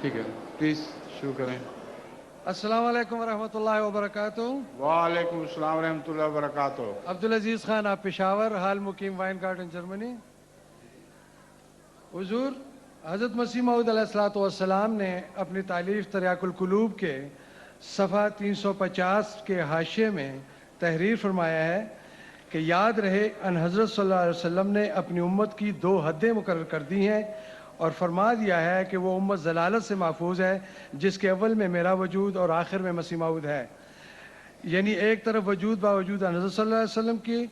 ٹھیک ہے، پلیز شروع کریں۔ السلام علیکم ورحمۃ اللہ وبرکاتہ۔ وعلیکم السلام ورحمۃ اللہ وبرکاتہ۔ عبدالعزیز خان، آپ پشاور، حال مقیم وائن گارڈن جرمنی۔ حضور حضرت مسیح موعود علیہ السلام نے اپنی تالیف تریاق القلوب کے صفحہ 350 کے حاشیے میں تحریر فرمایا ہے کہ یاد رہے ان حضرت صلی اللہ علیہ وسلم نے اپنی امت کی 2 حدیں مقرر کر دی ہیں اور فرما دیا ہے کہ وہ امت ضلالت سے محفوظ ہے جس کے اول میں میرا وجود اور آخر میں مسیح موعود ہے۔ یعنی ایک طرف وجود باوجود ان حضرت صلی اللہ علیہ وسلم کی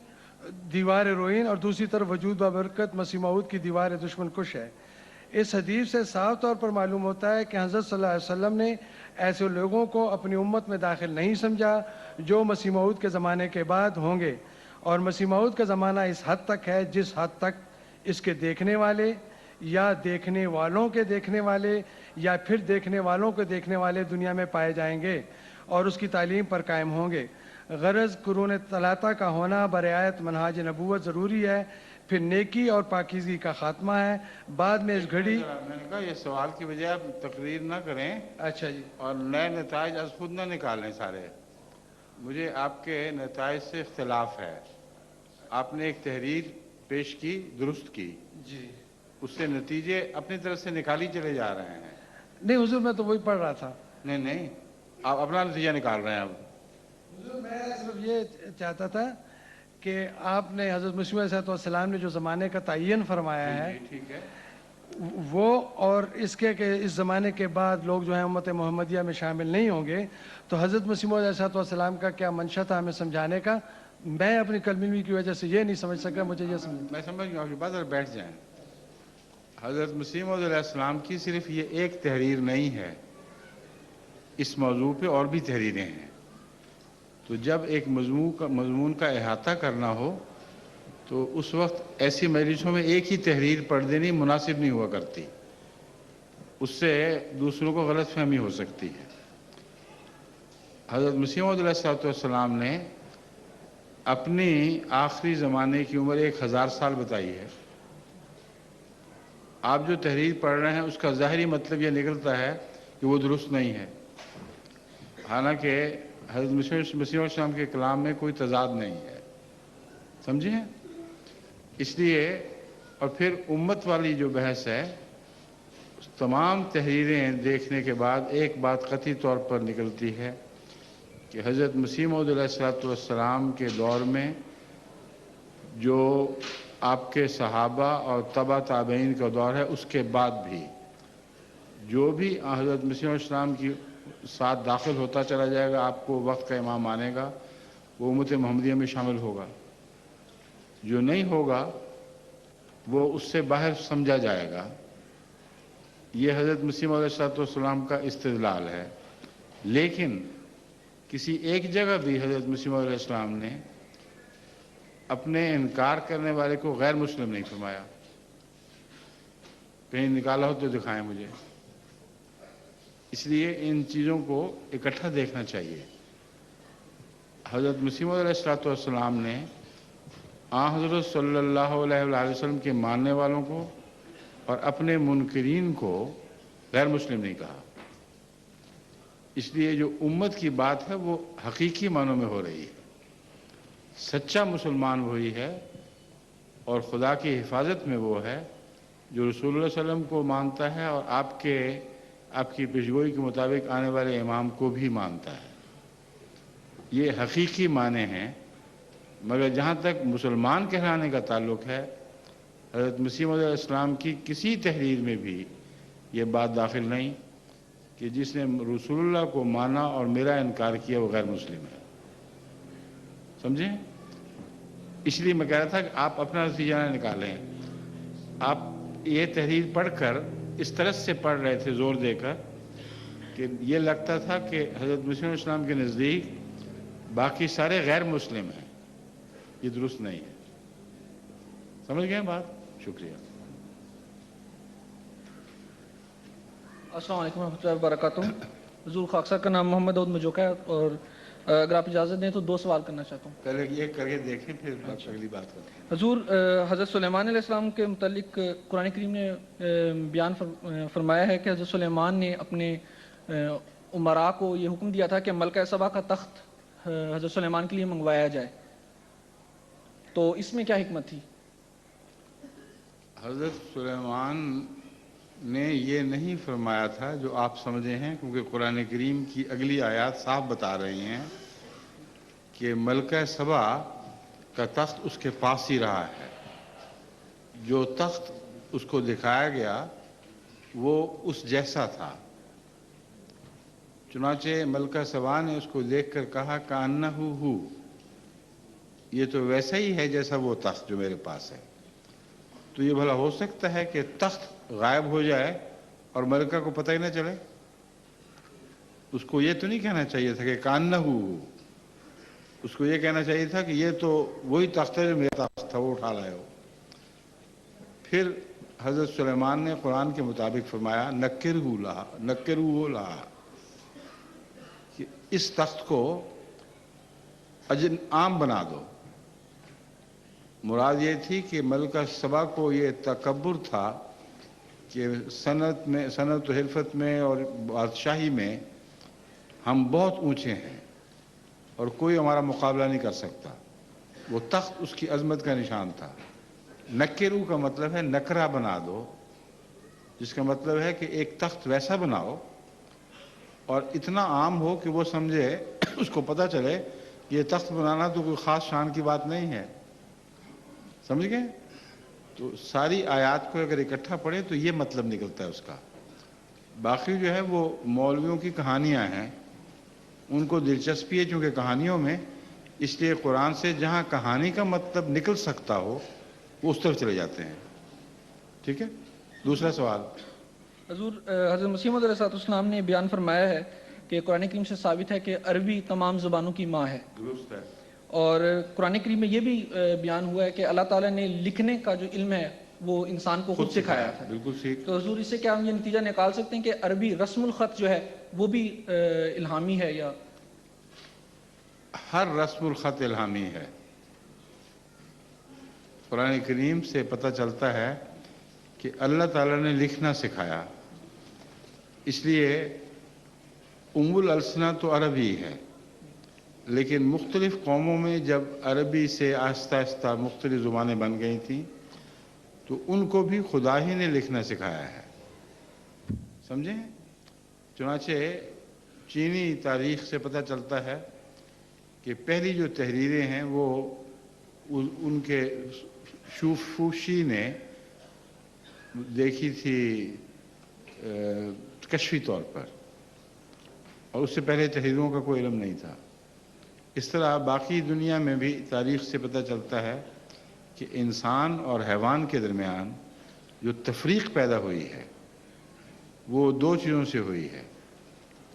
دیوار روئین اور دوسری طرف وجود بابرکت مسیح موعود کی دیوار دشمن کش ہے۔ اس حدیث سے صاف طور پر معلوم ہوتا ہے کہ حضرت صلی اللہ علیہ وسلم نے ایسے لوگوں کو اپنی امت میں داخل نہیں سمجھا جو مسیح موعود کے زمانے کے بعد ہوں گے، اور مسیح موعود کا زمانہ اس حد تک ہے جس حد تک اس کے دیکھنے والے یا دیکھنے والوں کے دیکھنے والے یا پھر دیکھنے والوں کے دیکھنے والے دنیا میں پائے جائیں گے اور اس کی تعلیم پر قائم ہوں گے۔ غرض قرون ثلاثہ کا ہونا برعایت منہاج نبوت ضروری ہے، پھر نیکی اور پاکیزگی کا خاتمہ ہے۔ بعد میں اس گھڑی میں نے کہا یہ سوال کی بجائے آپ تقریر نہ کریں اچھا جی، اور نئے نتائج از خود نہ نکالیں سارے۔ مجھے آپ کے نتائج سے اختلاف ہے۔ آپ نے ایک تحریر پیش کی، درست کی، جی اس سے نتیجے اپنی طرف سے نکالی چلے جا رہے ہیں۔ نہیں حضور، میں تو وہی پڑھ رہا تھا۔ نہیں، آپ اپنا نتیجہ نکال رہے ہیں اب۔ حضور میں صرف یہ چاہتا تھا کہ آپ نے حضرت مسیح علیہ السلام نے جو زمانے کا تعین فرمایا ہے ٹھیک ہے، وہ اور اس کے کہ اس زمانے کے بعد لوگ جو ہیں امت محمدیہ میں شامل نہیں ہوں گے، تو حضرت مسیح علیہ السلام کا کیا منشا تھا ہمیں سمجھانے کا؟ میں اپنی کلمی کی وجہ سے یہ نہیں سمجھ سکا، مجھے یہ سمجھ۔ میں سمجھ گیا آپ کی بات، اور بیٹھ جائیں۔ حضرت مسیح موعود علیہ السلام کی صرف یہ ایک تحریر نہیں ہے، اس موضوع پہ اور بھی تحریریں ہیں۔ تو جب ایک مضمون کا احاطہ کرنا ہو تو اس وقت ایسی مجلسوں میں ایک ہی تحریر پڑھ دینی مناسب نہیں ہوا کرتی، اس سے دوسروں کو غلط فہمی ہو سکتی ہے۔ حضرت مسیح موعود علیہ السلام نے اپنی آخری زمانے کی عمر 1000 سال بتائی ہے۔ آپ جو تحریر پڑھ رہے ہیں اس کا ظاہری مطلب یہ نکلتا ہے کہ وہ درست نہیں ہے، حالانکہ حضرت مسیح علیہ السلام کے کلام میں کوئی تضاد نہیں ہے، سمجھیں؟ اس لیے اور پھر امت والی جو بحث ہے، تمام تحریریں دیکھنے کے بعد ایک بات قطعی طور پر نکلتی ہے کہ حضرت مسیح موعود علیہ السلام کے دور میں جو آپ کے صحابہ اور تبع تابعین کا دور ہے، اس کے بعد بھی جو بھی حضرت مسیح علیہ السلام کی ساتھ داخل ہوتا چلا جائے گا، آپ کو وقت کا امام مانے گا، وہ امت محمدیہ میں شامل ہوگا۔ جو نہیں ہوگا وہ اس سے باہر سمجھا جائے گا۔ یہ حضرت مسیح علیہ السلام کا استدلال ہے۔ لیکن کسی ایک جگہ بھی حضرت مسیح علیہ السلام نے اپنے انکار کرنے والے کو غیر مسلم نہیں فرمایا۔ کہیں نکالا ہو تو دکھائیں مجھے۔ اس لیے ان چیزوں کو اکٹھا دیکھنا چاہیے۔ حضرت مسیح علیہ السلام نے حضرت صلی اللہ علیہ وآلہ وسلم کے ماننے والوں کو اور اپنے منکرین کو غیر مسلم نہیں کہا۔ اس لیے جو امت کی بات ہے وہ حقیقی معنوں میں ہو رہی ہے۔ سچا مسلمان وہی ہے اور خدا کی حفاظت میں وہ ہے جو رسول اللہ صلی اللہ علیہ وسلم کو مانتا ہے اور آپ کی پیشگوئی کے مطابق آنے والے امام کو بھی مانتا ہے۔ یہ حقیقی معنی ہیں۔ مگر جہاں تک مسلمان کہلانے کا تعلق ہے، حضرت مسیح علیہ السلام کی کسی تحریر میں بھی یہ بات داخل نہیں کہ جس نے رسول اللہ کو مانا اور میرا انکار کیا وہ غیر مسلم ہے۔ سمجھیں؟ اس لیے میں کہہ رہا تھا کہ آپ اپنا نتیجہ نہ نکالیں۔ آپ یہ تحریر پڑھ کر اس طرح سے پڑھ رہے تھے زور دے کر کہ یہ لگتا تھا کہ حضرت مسیح علیہ السلام کے نزدیک باقی سارے غیر مسلم ہیں۔ یہ درست نہیں ہے۔ سمجھ گئے بات؟ شکریہ۔ السلام علیکم ورحمۃ اللہ وبرکاتہ۔ حضور خاکسار کا نام محمد داؤد مجوکا ہے اور اگر آپ اجازت دیں تو 2 سوال کرنا چاہتا ہوں. پہلے یہ کر کے دیکھیں پھر اگلی بات کرتے ہیں. حضور حضرت سلیمان علیہ السلام کے متعلق قرآن کریم نے بیان فرمایا ہے کہ حضرت سلیمان نے اپنے امراء کو یہ حکم دیا تھا کہ ملکہ سبا کا تخت حضرت سلیمان کے لیے منگوایا جائے. تو اس میں کیا حکمت تھی؟ حضرت سلیمان نے یہ نہیں فرمایا تھا جو آپ سمجھے ہیں، کیونکہ قرآن کریم کی اگلی آیات صاف بتا رہی ہیں کہ ملکہ سبا کا تخت اس کے پاس ہی رہا ہے. جو تخت اس کو دکھایا گیا وہ اس جیسا تھا. چنانچہ ملکہ سبا نے اس کو دیکھ کر کہا کأنہ ہو، یہ تو ویسا ہی ہے جیسا وہ تخت جو میرے پاس ہے. تو یہ بھلا ہو سکتا ہے کہ تخت غائب ہو جائے اور ملکہ کو پتہ ہی نہ چلے؟ اس کو یہ تو نہیں کہنا چاہیے تھا کہ کأنہ ہو، اس کو یہ کہنا چاہیے تھا کہ یہ تو وہی تخت ہے جو میرا تخت تھا، وہ اٹھا لائے ہو. پھر حضرت سلیمان نے قرآن کے مطابق فرمایا نکرہ لہا، کہ اس تخت کو عام بنا دو. مراد یہ تھی کہ ملکہ سبا کو یہ تکبر تھا کہ صنعت و حرفت میں اور بادشاہی میں ہم بہت اونچے ہیں اور کوئی ہمارا مقابلہ نہیں کر سکتا. وہ تخت اس کی عظمت کا نشان تھا. نکرو کا مطلب ہے نکرہ بنا دو، جس کا مطلب ہے کہ ایک تخت ویسا بناؤ اور اتنا عام ہو کہ وہ سمجھے، اس کو پتہ چلے کہ یہ تخت بنانا تو کوئی خاص شان کی بات نہیں ہے. سمجھ گئے؟ تو ساری آیات کو اگر اکٹھا پڑھیں تو یہ مطلب نکلتا ہے اس کا. باقی جو ہے وہ مولویوں کی کہانیاں ہیں، ان کو دلچسپی ہے چونکہ کہانیوں میں، اس لیے قرآن سے جہاں کہانی کا مطلب نکل سکتا ہو وہ اس طرف چلے جاتے ہیں. ٹھیک ہے؟ دوسرا سوال. حضور حضرت مسیح موعود علیہ السلام نے بیان فرمایا ہے کہ قرآن کریم سے ثابت ہے کہ عربی تمام زبانوں کی ماں ہے. درست ہے. اور قرآن کریم میں یہ بھی بیان ہوا ہے کہ اللہ تعالیٰ نے لکھنے کا جو علم ہے وہ انسان کو خود سکھایا تھا. بالکل ٹھیک. تو حضور اس سے کیا ہم یہ نتیجہ نکال سکتے ہیں کہ عربی رسم الخط جو ہے وہ بھی الہامی ہے؟ یا ہر رسم الخط الہامی ہے. قرآن کریم سے پتہ چلتا ہے کہ اللہ تعالیٰ نے لکھنا سکھایا. اس لیے ام الالسنہ تو عربی ہے، لیکن مختلف قوموں میں جب عربی سے آہستہ آہستہ مختلف زبانیں بن گئی تھیں تو ان کو بھی خدا ہی نے لکھنا سکھایا ہے. سمجھیں؟ چنانچہ چینی تاریخ سے پتہ چلتا ہے کہ پہلی جو تحریریں ہیں وہ ان کے شوفوشی نے دیکھی تھی کشفی طور پر، اور اس سے پہلے تحریروں کا کوئی علم نہیں تھا. اس طرح باقی دنیا میں بھی تاریخ سے پتہ چلتا ہے کہ انسان اور حیوان کے درمیان جو تفریق پیدا ہوئی ہے وہ 2 چیزوں سے ہوئی ہے،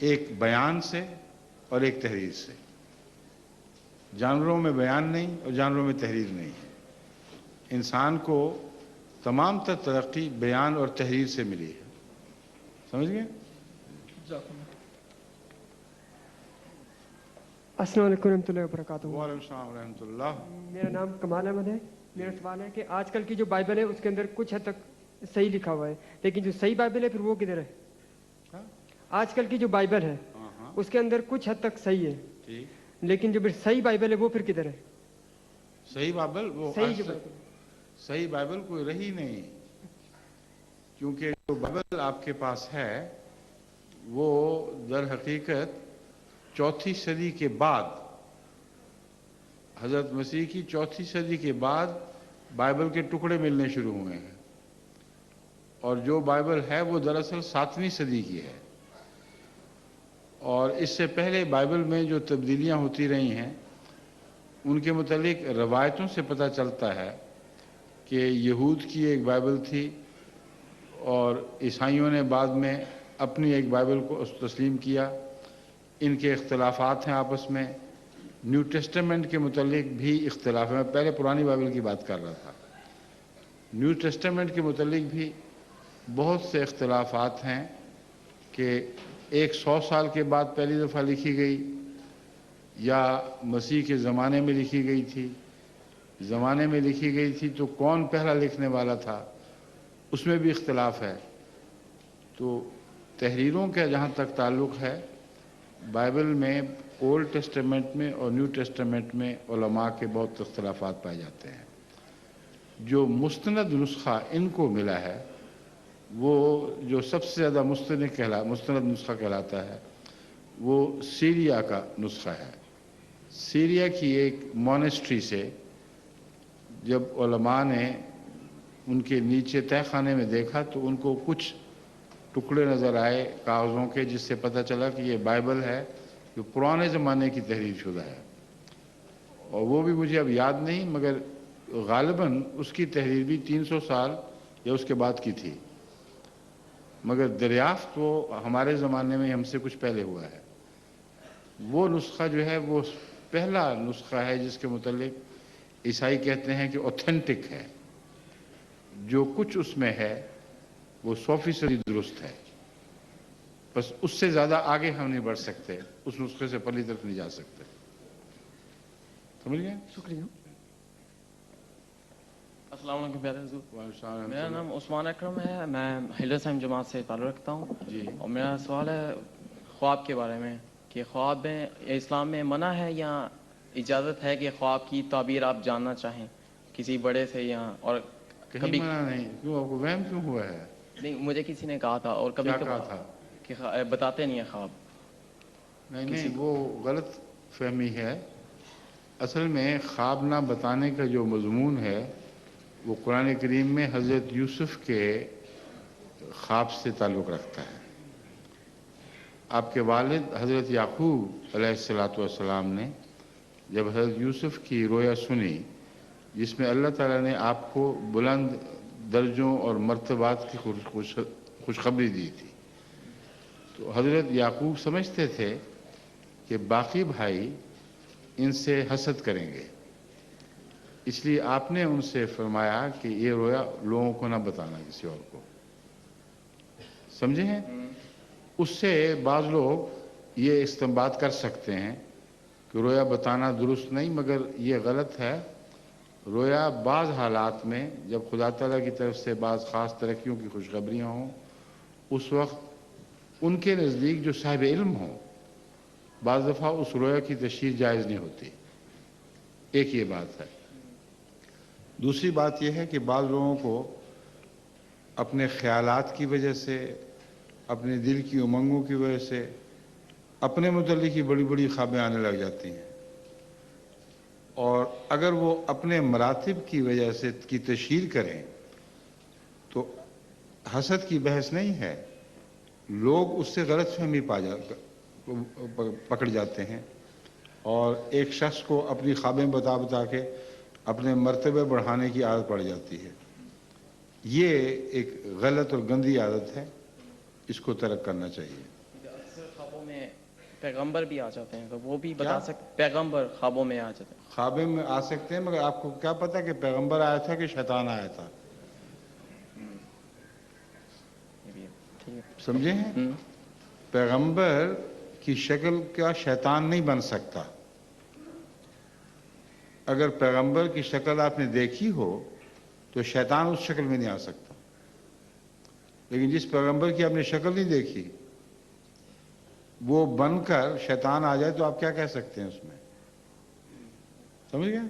ایک بیان سے اور ایک تحریر سے. جانوروں میں بیان نہیں اور جانوروں میں تحریر نہیں ہے. انسان کو تمام تر ترقی بیان اور تحریر سے ملی ہے. سمجھ گئے؟ السلام علیکم ورحمۃ اللہ وبرکاتہ. وعلیکم السلام ورحمۃ اللہ. میرا نام کمال احمد ہے. میرا سوال ہے کہ آج کل کی جو بائبل ہے اس کے اندر کچھ حد تک صحیح لکھا ہوا ہے، لیکن جو صحیح بائبل ہے پھر وہ کدھر ہے؟ آج کل کی جو بائبل ہے اس کے اندر کچھ حد تک صحیح ہے، لیکن جو صحیح بائبل ہے وہ پھر کدھر ہے؟ صحیح بائبل وہ صحیح بائبل کوئی رہی نہیں، کیونکہ جو بائبل آپ کے پاس ہے وہ در حقیقت 4 صدی کے بعد، حضرت مسیح کی 4 صدی کے بعد بائبل کے ٹکڑے ملنے شروع ہوئے ہیں، اور جو بائبل ہے وہ دراصل 7ویں صدی کی ہے. اور اس سے پہلے بائبل میں جو تبدیلیاں ہوتی رہی ہیں ان کے متعلق روایتوں سے پتہ چلتا ہے کہ یہود کی ایک بائبل تھی اور عیسائیوں نے بعد میں اپنی ایک بائبل کو تسلیم کیا. ان کے اختلافات ہیں آپس میں. نیو ٹیسٹمنٹ کے متعلق بھی اختلاف ہے. میں پہلے پرانی بائبل کی بات کر رہا تھا. نیو ٹیسٹمنٹ کے متعلق بھی بہت سے اختلافات ہیں کہ ایک 100 سال کے بعد پہلی دفعہ لکھی گئی या मसीह के ज़माने में लिखी गई थी। ज़माने में लिखी गई थी तो कौन पहला लिखने वाला था, उसमें भी इख्तलाफ है। तो तहरीरों का जहाँ तक ताल्लुक़ है, बाइबल में ओल्ड टेस्टामेंट में और न्यू टेस्टामेंट में उलमा के बहुत इख्तलाफात पाए जाते हैं। जो मुस्तनद नुस्खा इनको मिला है, वो जो सबसे ज़्यादा मुस्तनद नुस्खा कहलाता है, वो सीरिया का नुस्खा है। सीरिया की एक मॉनेस्ट्री से जब उलमा ने उनके नीचे तहखाने में देखा तो उनको कुछ टुकड़े नज़र आए कागज़ों के, जिससे पता चला कि ये बाइबल है जो पुराने ज़माने की तहरीर शुदा है। और वो भी मुझे अब याद नहीं, मगर गालिबन उसकी तहरीर भी 300 साल या उसके बाद की थी, मगर दरियाफ्त वो हमारे ज़माने में हमसे कुछ पहले हुआ है। वो नुस्खा जो है वो पहला नुस्खा है जिसके मुतालिक ईसाई कहते हैं कि ऑथेंटिक है। जो कुछ उसमें है वो 100% दुरुस्त है, बस उससे ज़्यादा आगे हम नहीं बढ़ सकते, उस नुस्खे से पली तरफ नहीं जा सकते। समझ गए? शुक्रिया। अस्सलाम वालेकुम प्यारे हुजूर। वालेकुम मेरा नाम उस्मान अकरम है, मैं हिलरसाइम जमात से ताल्लुक़ रखता हूँ। जी। और मेरा सवाल है ख्वाब के बारे में कि ख्वाब में इस्लाम में मना है या इजाज़त है कि ख्वाब की ताबीर आप जानना चाहें किसी बड़े से, या और कहीं मना नहीं। क्यों, आपको वहम क्यों हुआ है? नहीं, मुझे किसी ने कहा था और कभी क्या कभी कहा था? कि बताते नहीं है ख्वाब। नहीं, वो गलत फहमी है। असल में ख्वाब ना बताने का जो मजमून है वो कुरान करीम में हज़रत यूसुफ के ख्वाब से ताल्लुक़ रखता है। आपके वालिद हज़रत याकूब अलैहिस्सलाम ने जब हज़रत यूसुफ की रोया सुनी जिसमें अल्लाह ताला ने आपको बुलंद दर्जों और मर्तबात की खुशखबरी दी थी, तो हज़रत याकूब समझते थे कि बाकी भाई इनसे हसद करेंगे, इसलिए आपने उनसे फरमाया कि ये रोया लोगों को ना बताना, किसी और को। समझे हैं? उससे बाज़ लोग ये इस्तेमाल कर सकते हैं कि रोया बताना दुरुस्त नहीं, मगर ये गलत है। रोया बाज़ हालात में जब खुदा ताला की तरफ से बाज़ ख़ास तरक्कियों की खुशखबरियाँ हों, उस वक्त उनके नज़दीक जो साहिब इल्म हों, बाज़ दफ़ा उस रोया की तशरीह जायज़ नहीं होती। एक ये बात है। दूसरी बात यह है कि बाज़ लोगों को अपने ख़यालात की वजह से, अपने दिल की उमंगों की वजह से अपने मुतल्लिक़ ही बड़ी बड़ी ख्वाबें आने लग जाती हैं, और अगर वो अपने मरातिब की वजह से की तशहीर करें तो हसद की बहस नहीं है, लोग उससे गलत फहमी पकड़ जाते हैं और एक शख्स को अपनी ख्वाबें बता बता के अपने मर्तबे बढ़ाने की आदत पड़ जाती है। ये एक गलत और गंदी आदत है, इसको तर्क करना चाहिए। अक्सर ख्वाबों में पैगंबर भी आ जाते हैं, तो वो भी बता सकते? पैगंबर ख्वाबों में आ जाते हैं। ख्वाबे में आ सकते हैं, मगर आपको क्या पता कि पैगंबर आया था कि शैतान आया था? ठीक है। समझे हैं? पैगंबर की शक्ल का शैतान नहीं बन सकता। अगर पैगंबर की शक्ल आपने देखी हो तो शैतान उस शक्ल में नहीं आ सकता, लेकिन जिस पैगंबर की आपने शक्ल नहीं देखी वो बनकर शैतान आ जाए तो आप क्या कह सकते हैं उसमें? समझ गए?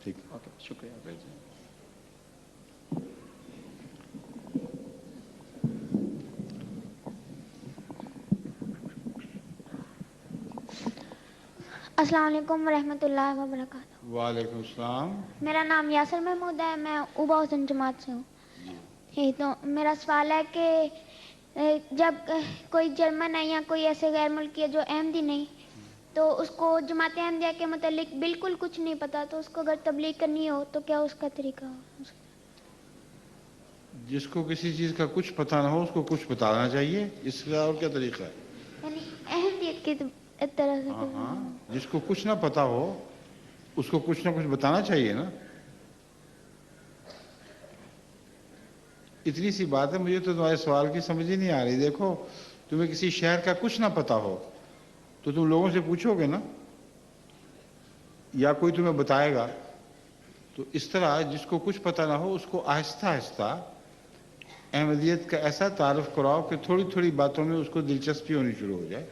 ठीक है, ओके, शुक्रिया। अस्सलाम वालेकुम रहमतुल्लाहि व बरकातहू। वालेकुम सलाम। मेरा नाम यासर महमूद है, मैं उबा हुसैन जमात से हूँ। तो मेरा सवाल है कि जब कोई जर्मन है या कोई ऐसे गैर मुल्की है जो अहमदी नहीं, तो उसको जमात अहमदिया के मुतालिक बिल्कुल कुछ नहीं पता, तो उसको अगर तबलीग करनी हो तो क्या उसका तरीका हो? जिसको किसी चीज़ का कुछ पता ना हो उसको कुछ बताना चाहिए, इसका और क्या तरीका है? यानी अहमदियत की तरह से। हाँ, जिसको कुछ ना पता हो उसको कुछ ना कुछ बताना चाहिए ना। इतनी सी बात है। मुझे तो तुम्हारे सवाल की समझ ही नहीं आ रही। देखो, तुम्हें किसी शहर का कुछ ना पता हो तो तुम लोगों से पूछोगे ना, یا کوئی تمہیں بتائے گا تو اس طرح جس کو کچھ پتہ نہ ہو اس کو آہستہ آہستہ احمدیت کا ایسا تعارف کراؤ کہ تھوڑی تھوڑی باتوں میں اس کو دلچسپی ہونی شروع ہو جائے.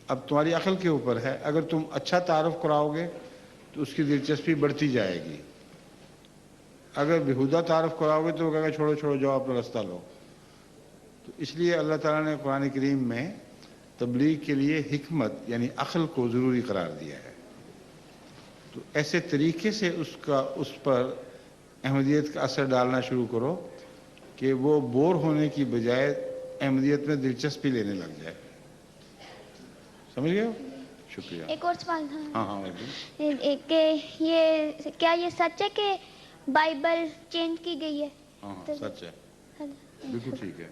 اب تمہاری عقل کے اوپر ہے، اگر تم اچھا تعارف کراؤ گے تو اس کی دلچسپی بڑھتی جائے گی، اگر بیہودہ تعارف کراؤ گے تو وہ کہے گا چھوڑو چھوڑو جاؤ اپنا راستہ لو. تو اس لیے اللہ تعالیٰ نے قرآن کریم میں تبلیغ کے لیے حکمت یعنی عقل کو ضروری قرار دیا ہے. تو ایسے طریقے سے اس پر احمدیت کا اثر ڈالنا شروع کرو کہ وہ بور ہونے کی بجائے احمدیت میں دلچسپی لینے لگ جائے. سمجھ گئے ہو؟ شکریہ. ایک اور سوال تھا. ہاں کہ یہ کیا یہ سچ ہے کہ بائبل چینج کی گئی ہے؟ ہاں سچ ہے، بالکل ٹھیک ہے.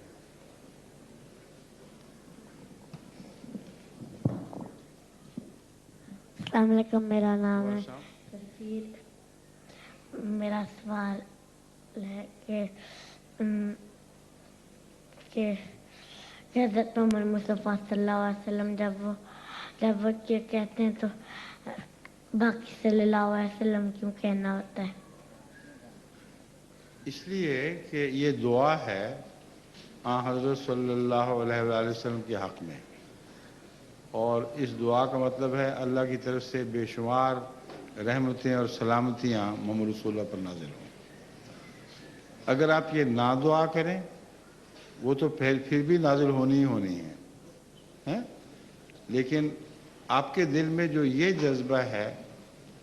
السلام علیکم، میرا نام ہے تفسیر. میرا سوال ہے کہ حضرت محمد مصطفیٰ صلی اللہ علیہ وسلم جب وہ کہتے ہیں تو باقی صلی اللہ علیہ وسلم کیوں کہنا ہوتا ہے؟ اس لیے کہ یہ دعا ہے حضرت صلی اللہ علیہ وآلہ وسلم کے حق میں، اور اس دعا کا مطلب ہے اللہ کی طرف سے بے شمار رحمتیں اور سلامتیاں محمد رسول اللہ پر نازل ہوں. اگر آپ یہ نہ دعا کریں وہ تو پھر بھی نازل ہونی ہی ہونی ہے، لیکن آپ کے دل میں جو یہ جذبہ ہے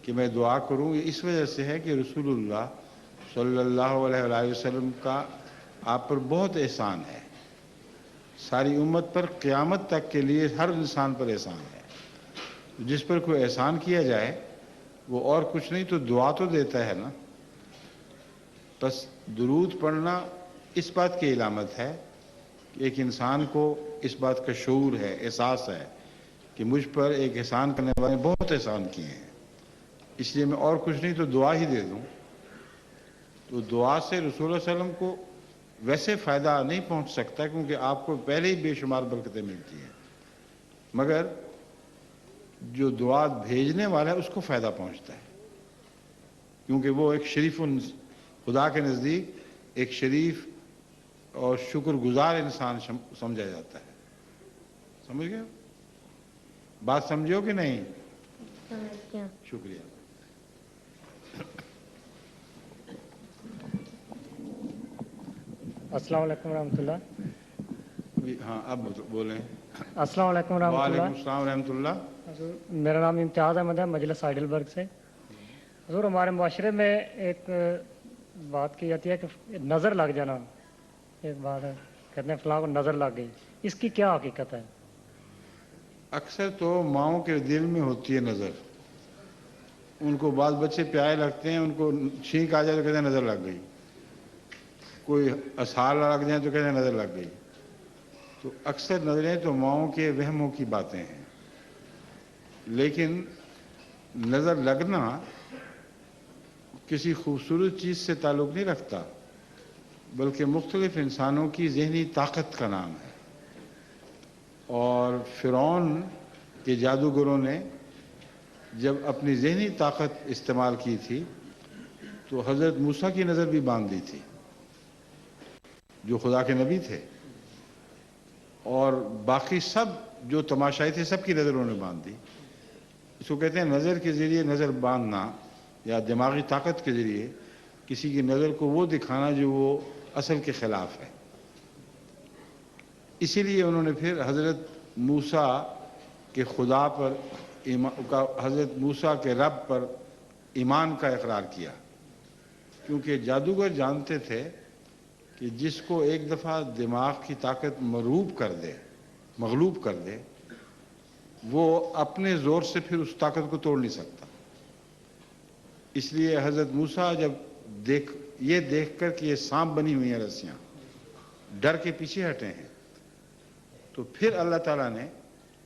کہ میں دعا کروں، یہ اس وجہ سے ہے کہ رسول اللہ صلی اللہ علیہ وآلہ وسلم کا آپ پر بہت احسان ہے. ساری امت پر قیامت تک کے لیے ہر انسان پر احسان ہے. جس پر کوئی احسان کیا جائے وہ اور کچھ نہیں تو دعا تو دیتا ہے نا. بس درود پڑھنا اس بات کی علامت ہے کہ ایک انسان کو اس بات کا شعور ہے، احساس ہے کہ مجھ پر ایک احسان کرنے والے بہت احسان کیے ہیں، اس لیے میں اور کچھ نہیں تو دعا ہی دے دوں. تو دعا سے رسول اللہ علیہ وسلم کو ویسے فائدہ نہیں پہنچ سکتا کیونکہ آپ کو پہلے ہی بے شمار برکتیں ملتی ہیں، مگر جو دعا بھیجنے والا ہے اس کو فائدہ پہنچتا ہے کیونکہ وہ ایک شریف خدا کے نزدیک ایک شریف اور شکر گزار انسان سمجھا جاتا ہے. سمجھ گئے؟ بات سمجھو کہ نہیں؟ شکریہ. السلام علیکم ورحمۃ اللہ. ہاں اب بولیں. السلام علیکم ورحمۃ اللہ. وعلیکم السلام ورحمۃ اللہ. حضور میرا نام امتیاز احمد ہے، مجلس ہائیڈلبرگ سے. حضور ہمارے معاشرے میں ایک بات کی جاتی ہے کہ نظر لگ جانا ایک بات ہے، کہتے ہیں فلاں کو نظر لگ گئی، اس کی کیا حقیقت ہے؟ اکثر تو ماؤں کے دل میں ہوتی ہے نظر. ان کو بال بچے پیارے لگتے ہیں، ان کو چھینک آ جائے تو کہتے ہیں نظر لگ گئی، کوئی اسہار لگ جائیں تو کہتے ہیں نظر لگ گئی. تو اکثر نظریں تو ماؤں کے وہموں کی باتیں ہیں، لیکن نظر لگنا کسی خوبصورت چیز سے تعلق نہیں رکھتا بلکہ مختلف انسانوں کی ذہنی طاقت کا نام ہے. اور فرعون کے جادوگروں نے جب اپنی ذہنی طاقت استعمال کی تھی تو حضرت موسیٰ کی نظر بھی باندھ دی تھی جو خدا کے نبی تھے، اور باقی سب جو تماشائی تھے سب کی نظر انہوں نے باندھ دی. اس کو کہتے ہیں نظر کے ذریعے نظر باندھنا یا دماغی طاقت کے ذریعے کسی کی نظر کو وہ دکھانا جو وہ اصل کے خلاف ہے. اسی لیے انہوں نے پھر حضرت موسیٰ کے خدا پر حضرت موسیٰ کے رب پر ایمان کا اقرار کیا، کیونکہ جادوگر جانتے تھے کہ جس کو ایک دفعہ دماغ کی طاقت مغلوب کر دے وہ اپنے زور سے پھر اس طاقت کو توڑ نہیں سکتا. اس لیے حضرت موسیٰ جب دیکھ کر کہ یہ سانپ بنی ہوئی ہیں رسیاں، ڈر کے پیچھے ہٹے ہیں، تو پھر اللہ تعالیٰ نے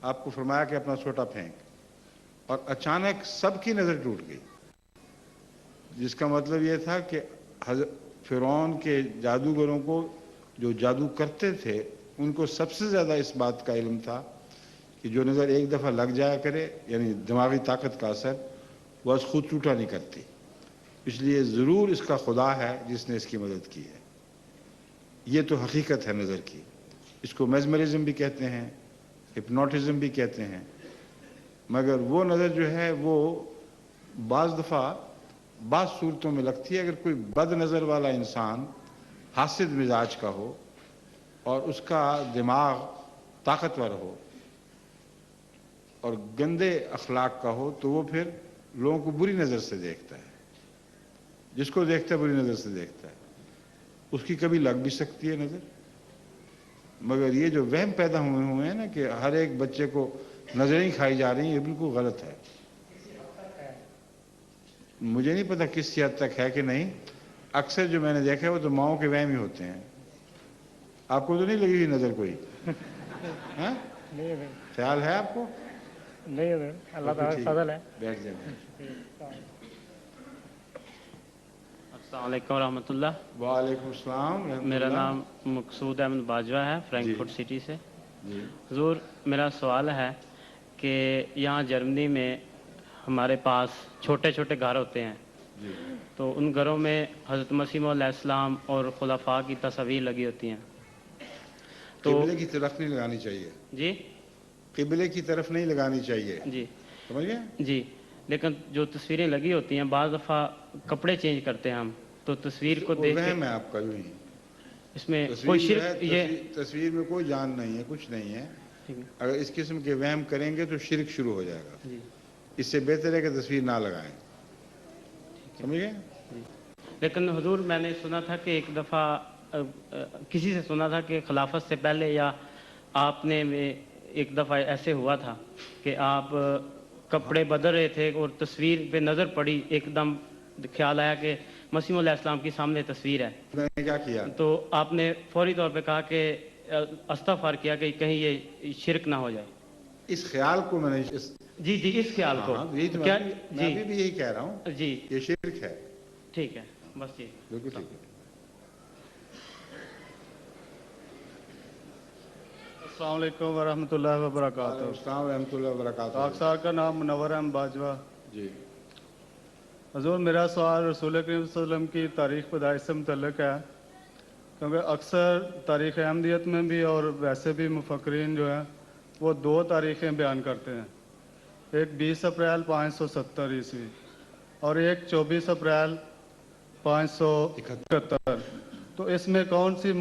آپ کو فرمایا کہ اپنا سوٹا پھینک، اور اچانک سب کی نظر ٹوٹ گئی، جس کا مطلب یہ تھا کہ فرعون کے جادوگروں کو جو جادو کرتے تھے ان کو سب سے زیادہ اس بات کا علم تھا کہ جو نظر ایک دفعہ لگ جایا کرے یعنی دماغی طاقت کا اثر وہ از خود ٹوٹا نہیں کرتی، اس لیے ضرور اس کا خدا ہے جس نے اس کی مدد کی ہے۔ یہ تو حقیقت ہے نظر کی، اس کو میزمرزم بھی کہتے ہیں، ہپنوٹزم بھی کہتے ہیں، مگر وہ نظر جو ہے وہ بعض دفعہ بعض صورتوں میں لگتی ہے۔ اگر کوئی بد نظر والا انسان حاسد مزاج کا ہو اور اس کا دماغ طاقتور ہو اور گندے اخلاق کا ہو تو وہ پھر لوگوں کو بری نظر سے دیکھتا ہے، جس کو دیکھتا ہے بری نظر سے دیکھتا ہے، اس کی کبھی لگ بھی سکتی ہے نظر۔ مگر یہ جو وہم پیدا ہوئے ہیں نا کہ ہر ایک بچے کو نظریں کھائی جا رہی ہیں، یہ بالکل غلط ہے۔ مجھے نہیں پتا کس حد تک ہے کہ نہیں، اکثر جو میں نے دیکھا ہے وہ تو ماؤں کے وہم ہی ہوتے ہیں۔ آپ کو تو نہیں لگی ہوئی نظر کوئی؟ ہاں؟ خیال ہے آپ کو؟ نہیں ہے، اللہ تعالیٰ کا فضل ہے۔ بیٹھ جائیں۔ السلام علیکم ورحمۃ اللہ۔ وعلیکم السلام ورحمۃ اللہ۔ میرا نام مقصود احمد باجوہ ہے، فرینکفرٹ سٹی سے۔ حضور میرا سوال ہے کہ یہاں جرمنی میں ہمارے پاس چھوٹے چھوٹے گھر ہوتے ہیں، تو ان گھروں میں حضرت مسیح علیہ السلام اور خلفاء کی تصاویر لگی ہوتی ہیں، تو قبلے کی طرف نہیں لگانی چاہیے۔ جی قبلے کی طرف نہیں لگانی چاہیے، جی سمجھ گئے؟ جی، لیکن جو تصویریں لگی ہوتی ہیں بعض دفعہ کپڑے چینج کرتے ہیں ہم، تو تصویر کو دیکھ کے وہم ہے آپ کا، جو ہی اس میں تصویر کوئی جو ہے، شرک یہ تصویر میں کوئی جان نہیں ہے، کچھ نہیں ہے۔ اگر اس قسم کے وہم کریں گے تو شرک شروع ہو جائے گا۔ جی اس سے بہتر ہے کہ تصویر نہ لگائیں، سمجھ گئے؟ لیکن حضور میں نے سنا تھا کہ ایک دفعہ کسی سے سنا تھا کہ خلافت سے پہلے یا آپ نے ایک دفعہ ایسے ہوا تھا کہ آپ کپڑے بدل رہے تھے اور تصویر پہ نظر پڑی، ایک دم خیال آیا کہ مسیح علیہ السلام کی سامنے تصویر ہے، میں نے کیا کیا؟ تو آپ نے فوری طور پہ کہا کہ استغفار کیا کہ کہیں یہ شرک نہ ہو جائے۔ اس خیال کو میں نے جی جی، اس خیال کو یہی تو کیا؟ میں بھی یہی کہہ رہا ہوں، جی یہ شرک ہے۔ ٹھیک ہے، بس یہ بالکل ٹھیک ہے۔ السلام علیکم ورحمۃ اللہ وبرکاتہ۔ السلام ورحمۃ اللہ وبرکاتہ۔ ڈاکٹر صاحب کا نام منور احمد باجوہ۔ جی حضور میرا سوال رسول کریم صلی اللہ علیہ وسلم کی تاریخ پیدائش سے متعلق ہے، کیونکہ اکثر تاریخ احمدیت میں بھی اور ویسے بھی مفکرین جو ہیں وہ دو تاریخیں بیان کرتے ہیں، ایک 20 اپریل 570 عیسوی اور ایک 24 اپریل 571۔ تو اس میں کون سی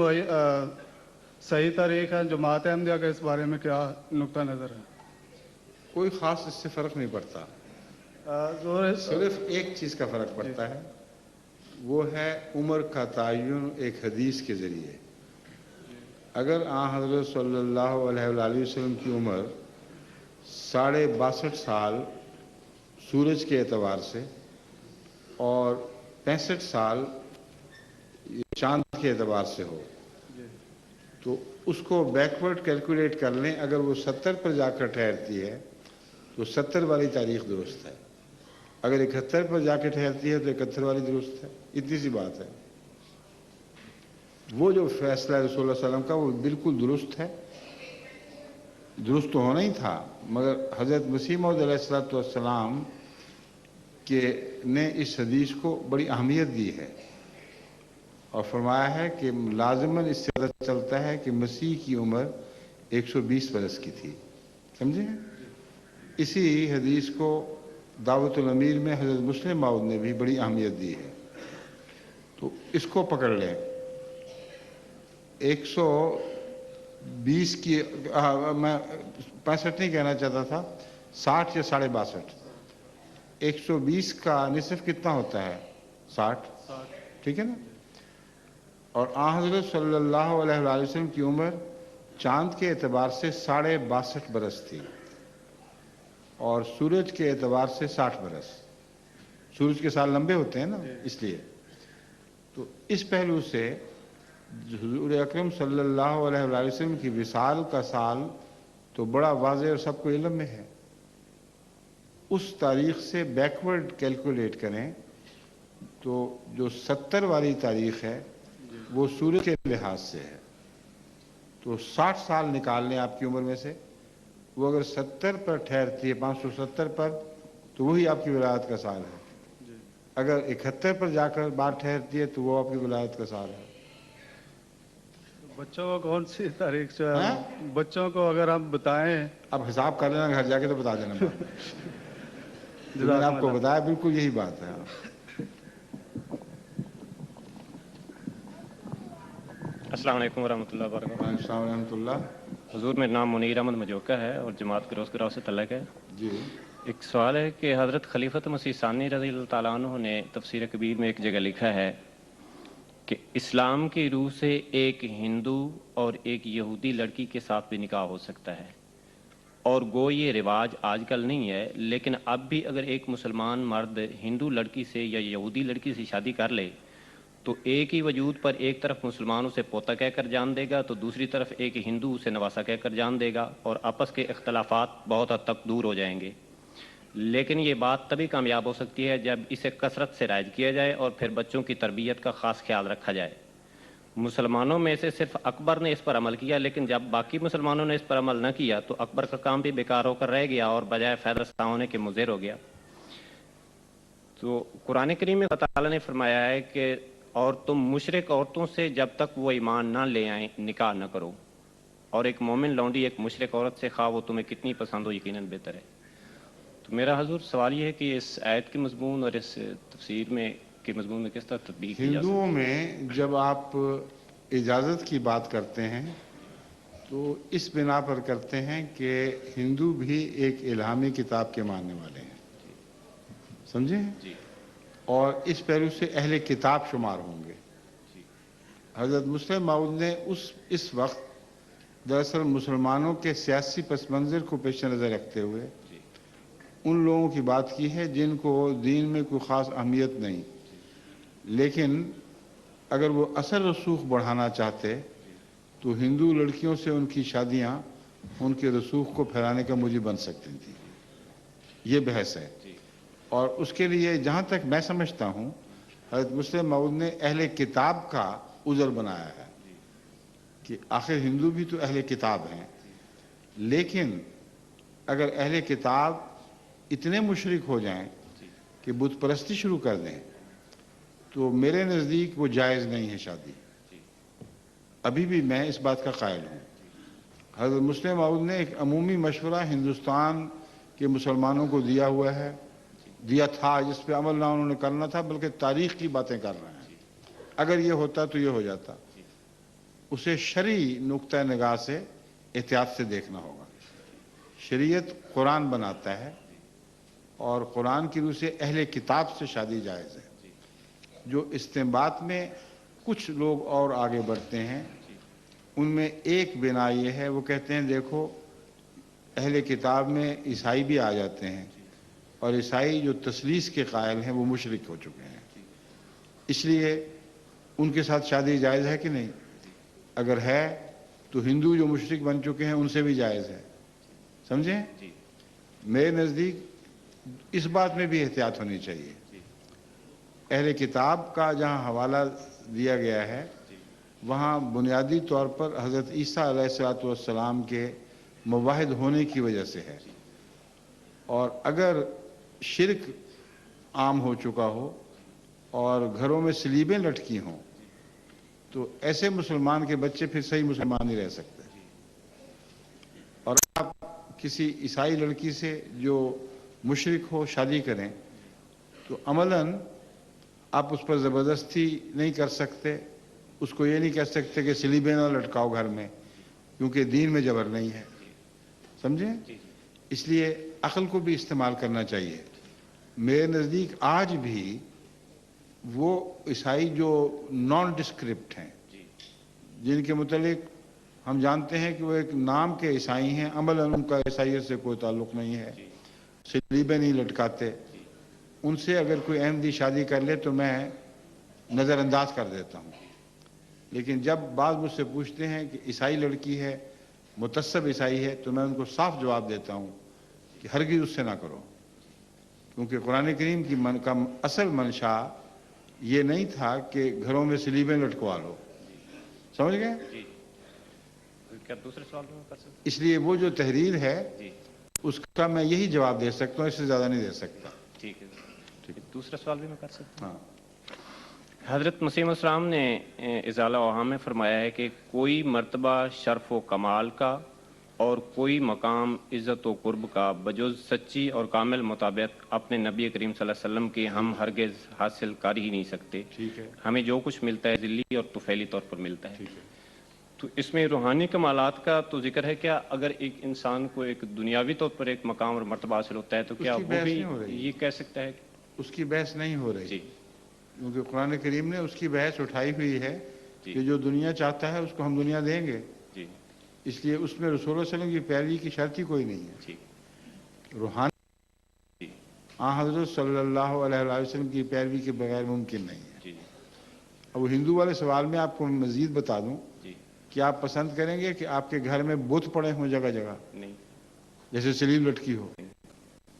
صحیح تاریخ ہے؟ جماعت احمدیہ کا اس بارے میں کیا نقطہ نظر ہے؟ کوئی خاص اس سے فرق نہیں پڑتا، صرف ایک چیز کا فرق پڑتا ہے، وہ ہے عمر کا تعین ایک حدیث کے ذریعے۔ اگر حضرت صلی اللہ علیہ وآلہ وسلم کی عمر 62.5 سال سورج کے اعتبار سے اور 65 سال چاند کے اعتبار سے ہو تو اس کو بیکورڈ کیلکولیٹ کر لیں، اگر وہ 70 پر جا کر ٹھہرتی ہے تو 70 والی تاریخ درست ہے، اگر 71 پر جا کے ٹھہرتی ہے تو 71 والی درست ہے، اتنی سی بات ہے۔ وہ جو فیصلہ رسول اللہ صلی اللہ علیہ وسلم کا وہ بالکل درست ہے، درست تو ہونا ہی تھا، مگر حضرت مسیح موعود علیہ السلام نے اس حدیث کو بڑی اہمیت دی ہے اور فرمایا ہے کہ لازماً اس سے پتہ چلتا ہے کہ مسیح کی عمر 120 برس کی تھی، سمجھے؟ اسی حدیث کو دعوت الامیر میں حضرت مسلم موعود نے بھی بڑی اہمیت دی ہے، تو اس کو پکڑ لیں۔ 120 کی میں 65 نہیں کہنا چاہتا تھا، 60 یا 62.5۔ 120 کا نصف کتنا ہوتا ہے؟ 60، ٹھیک ہے نا؟ اور حضرت صلی اللہ علیہ وآلہ وسلم کی عمر چاند کے اعتبار سے 62.5 برس تھی اور سورج کے اعتبار سے 60 برس۔ سورج کے سال لمبے ہوتے ہیں نا، اس لیے تو اس پہلو سے حضور اکرم صلی اللہ علیہ وآلہ وسلم کی وصال کا سال تو بڑا واضح اور سب کو علم میں ہے۔ اس تاریخ سے بیکورڈ کیلکولیٹ کریں تو جو 70 والی تاریخ ہے وہ سورج کے لحاظ سے ہے، تو 60 سال نکال لیں آپ کی عمر میں سے، वो अगर 70 पर ठहरती है, 570 पर, तो वही आपकी विलायत का साल है। अगर 71 पर जाकर बात ठहरती है तो वो आपकी विलायत का साल है। बच्चों को कौन सी तारीख से बच्चों को अगर आप बताएं, अब हिसाब कर लेना, घर जाके तो बता देना। जो मैंने आपको बताया बिल्कुल यही बात है। अस्सलाम वालेकुम वरहमतुल्लाहि वबरकातुहू। अस्सलाम रहमतुल्लाह। हुजूर, मेरा नाम मुनीर अहमद मजोका है और जमात गिरोस गिराव से तल्लक है। जी। एक सवाल है कि हज़रत खलीफत मसीह सानी रज़ी अल्लाह तआला अन्हु ने तफसीर कबीर में एक जगह लिखा है कि इस्लाम की रूह से एक हिंदू और एक यहूदी लड़की के साथ भी निकाह हो सकता है, और गो ये रिवाज आजकल नहीं है, लेकिन अब भी अगर एक मुसलमान मर्द हिंदू लड़की से या यहूदी लड़की से शादी कर ले तो एक ही वजूद पर एक तरफ मुसलमान उसे पोता कहकर जान देगा तो दूसरी तरफ एक हिंदू उसे नवासा कहकर जान देगा, और आपस के इख्तलाफात बहुत हद तक दूर हो जाएंगे। लेकिन ये बात तभी कामयाब हो सकती है जब इसे कसरत से राइज किया जाए और फिर बच्चों की तरबियत का ख़ास ख्याल रखा जाए। मुसलमानों में से सिर्फ अकबर ने इस पर अमल किया, लेकिन जब बाकी मुसलमानों ने इस पर अमल न किया तो अकबर का काम भी बेकार होकर रह गया और बजाय फ़ायदा रसा होने के मुज़िर हो गया। तो कुरान करीम में अल्लाह ताला ने फरमाया है कि और तुम मुशरिक औरतों से जब तक वो ईमान ना ले आए निकाह न करो, और एक मोमिन लौंडी एक मुशरिक औरत से खा वो तुम्हें कितनी पसंद हो यकीनन बेहतर है। तो मेरा हजूर सवाल ये है कि इस आयत की मजमून और इस तफसीर में के मजमून में किस तरह तत्बीक की जा सकती है? हिंदुओं में जब आप इजाज़त की बात करते हैं तो इस बिना पर करते हैं कि हिंदू भी एक इल्हामी किताब के मानने वाले हैं, समझे? और इस पहलू से अहले किताब शुमार होंगे। हज़रत मुस्लिम माऊद ने इस वक्त दरअसल मुसलमानों के सियासी पस मंज़र को पेश नज़र रखते हुए उन लोगों की बात की है जिनको दीन में कोई ख़ास अहमियत नहीं, लेकिन अगर वो असर रसूख बढ़ाना चाहते तो हिंदू लड़कियों से उनकी शादियां उनके रसूख को फैलाने का मूजिब बन सकती थी। ये बहस है, और उसके लिए जहाँ तक मैं समझता हूँ हज़रत मुस्लिम माऊद ने अहले किताब का उज़र बनाया है कि आखिर हिंदू भी तो अहले किताब हैं, लेकिन अगर अहले किताब इतने मुशरिक हो जाएं कि बुत परस्ती शुरू कर दें तो मेरे नज़दीक वो जायज़ नहीं है शादी। अभी भी मैं इस बात का कायल हूँ। हज़रत मुस्लिम माऊद ने एक अमूमी मशवरा हिंदुस्तान के मुसलमानों को दिया था, जिस पे अमल ना उन्होंने करना था बल्कि तारीख़ की बातें कर रहे हैं। अगर ये होता तो ये हो जाता। उसे शरई नुक्ता निगाह से एहतियात से देखना होगा। शरीयत कुरान बनाता है और कुरान की रूह से अहले किताब से शादी जायज़ है। जो इस्तेंबात में कुछ लोग और आगे बढ़ते हैं उनमें एक बिना ये है, वो कहते हैं देखो अहले किताब में ईसाई भी आ जाते हैं और ईसाई जो तसलीस के कायल हैं वो मुशरिक हो चुके हैं, इसलिए उनके साथ शादी जायज़ है कि नहीं? अगर है तो हिंदू जो मुशरिक बन चुके हैं उनसे भी जायज़ है, समझे? मेरे नज़दीक इस बात में भी एहतियात होनी चाहिए। अहले किताब का जहाँ हवाला दिया गया है वहाँ बुनियादी तौर पर हज़रत ईसा अलैहिस्सलाम के मुवाहिद होने की वजह से है, और अगर शिरक आम हो चुका हो और घरों में सलीबें लटकी हों तो ऐसे मुसलमान के बच्चे फिर सही मुसलमान नहीं रह सकते। और आप किसी ईसाई लड़की से जो मुशरिक हो शादी करें तो अमलन आप उस पर ज़बरदस्ती नहीं कर सकते, उसको ये नहीं कह सकते कि सलीबें ना लटकाओ घर में, क्योंकि दीन में जबर नहीं है, समझे? इसलिए अक्ल को भी इस्तेमाल करना चाहिए। मेरे नज़दीक आज भी वो ईसाई जो नॉन डिस्क्रिप्ट हैं, जिनके मुतालिक हम जानते हैं कि वो एक नाम के ईसाई हैं, अमलन उनका ईसाइयत से कोई ताल्लुक़ नहीं है, सलीबें नहीं लटकाते, उनसे अगर कोई अहमदी शादी कर ले तो मैं नज़रअंदाज कर देता हूँ। लेकिन जब बाद मुझसे पूछते हैं कि ईसाई लड़की है, मुतस्सब ईसाई है, तो मैं उनको साफ जवाब देता हूँ कि हरगिज़ उससे ना करो, क्योंकि कुरान करीम की का असल मंशा ये नहीं था कि घरों में सलीबें लटकवा लो, समझ गए? کیا دوسرے سوال میں کر سکتا اس لیے وہ جو تحریر ہے جی اس کا میں یہی جواب دے سکتا ہوں، اس سے زیادہ نہیں دے سکتا. ٹھیک ہے دوسرا سوال بھی میں کر سکتا ہاں. ہوں. حضرت مسیح السلام نے ازالہ اوہام میں فرمایا ہے کہ کوئی مرتبہ شرف و کمال کا اور کوئی مقام عزت و قرب کا بجز سچی اور کامل مطابق اپنے نبی کریم صلی اللہ علیہ وسلم کی ہم ہرگز حاصل کر ہی نہیں سکتے. ٹھیک ہے. ہمیں جو کچھ ملتا ہے ذلی اور طفیلی طور پر ملتا ہے. ٹھیک ہے. تو اس میں روحانی کمالات کا تو ذکر ہے. کیا اگر ایک انسان کو ایک دنیاوی طور پر ایک مقام اور مرتبہ حاصل ہوتا ہے تو کیا وہ بھی یہ کہہ سکتا ہے؟ اس کی بحث نہیں ہو رہی جی کیونکہ قرآن کریم نے اس کی بحث اٹھائی ہوئی ہے کہ جو دنیا چاہتا ہے اس کو ہم دنیا دیں گے. جی اس لیے اس میں رسول اللہ علیہ وسلم کی پیروی کی شرط ہی کوئی نہیں ہے. جی روحانی حضرت صلی اللہ علیہ وسلم کی پیروی کے بغیر ممکن نہیں ہے. جی اب وہ ہندو والے سوال میں آپ کو مزید بتا دوں جی کہ آپ پسند کریں گے کہ آپ کے گھر میں بت پڑے ہوں جگہ جگہ نہیں جیسے سلیب لٹکی ہو،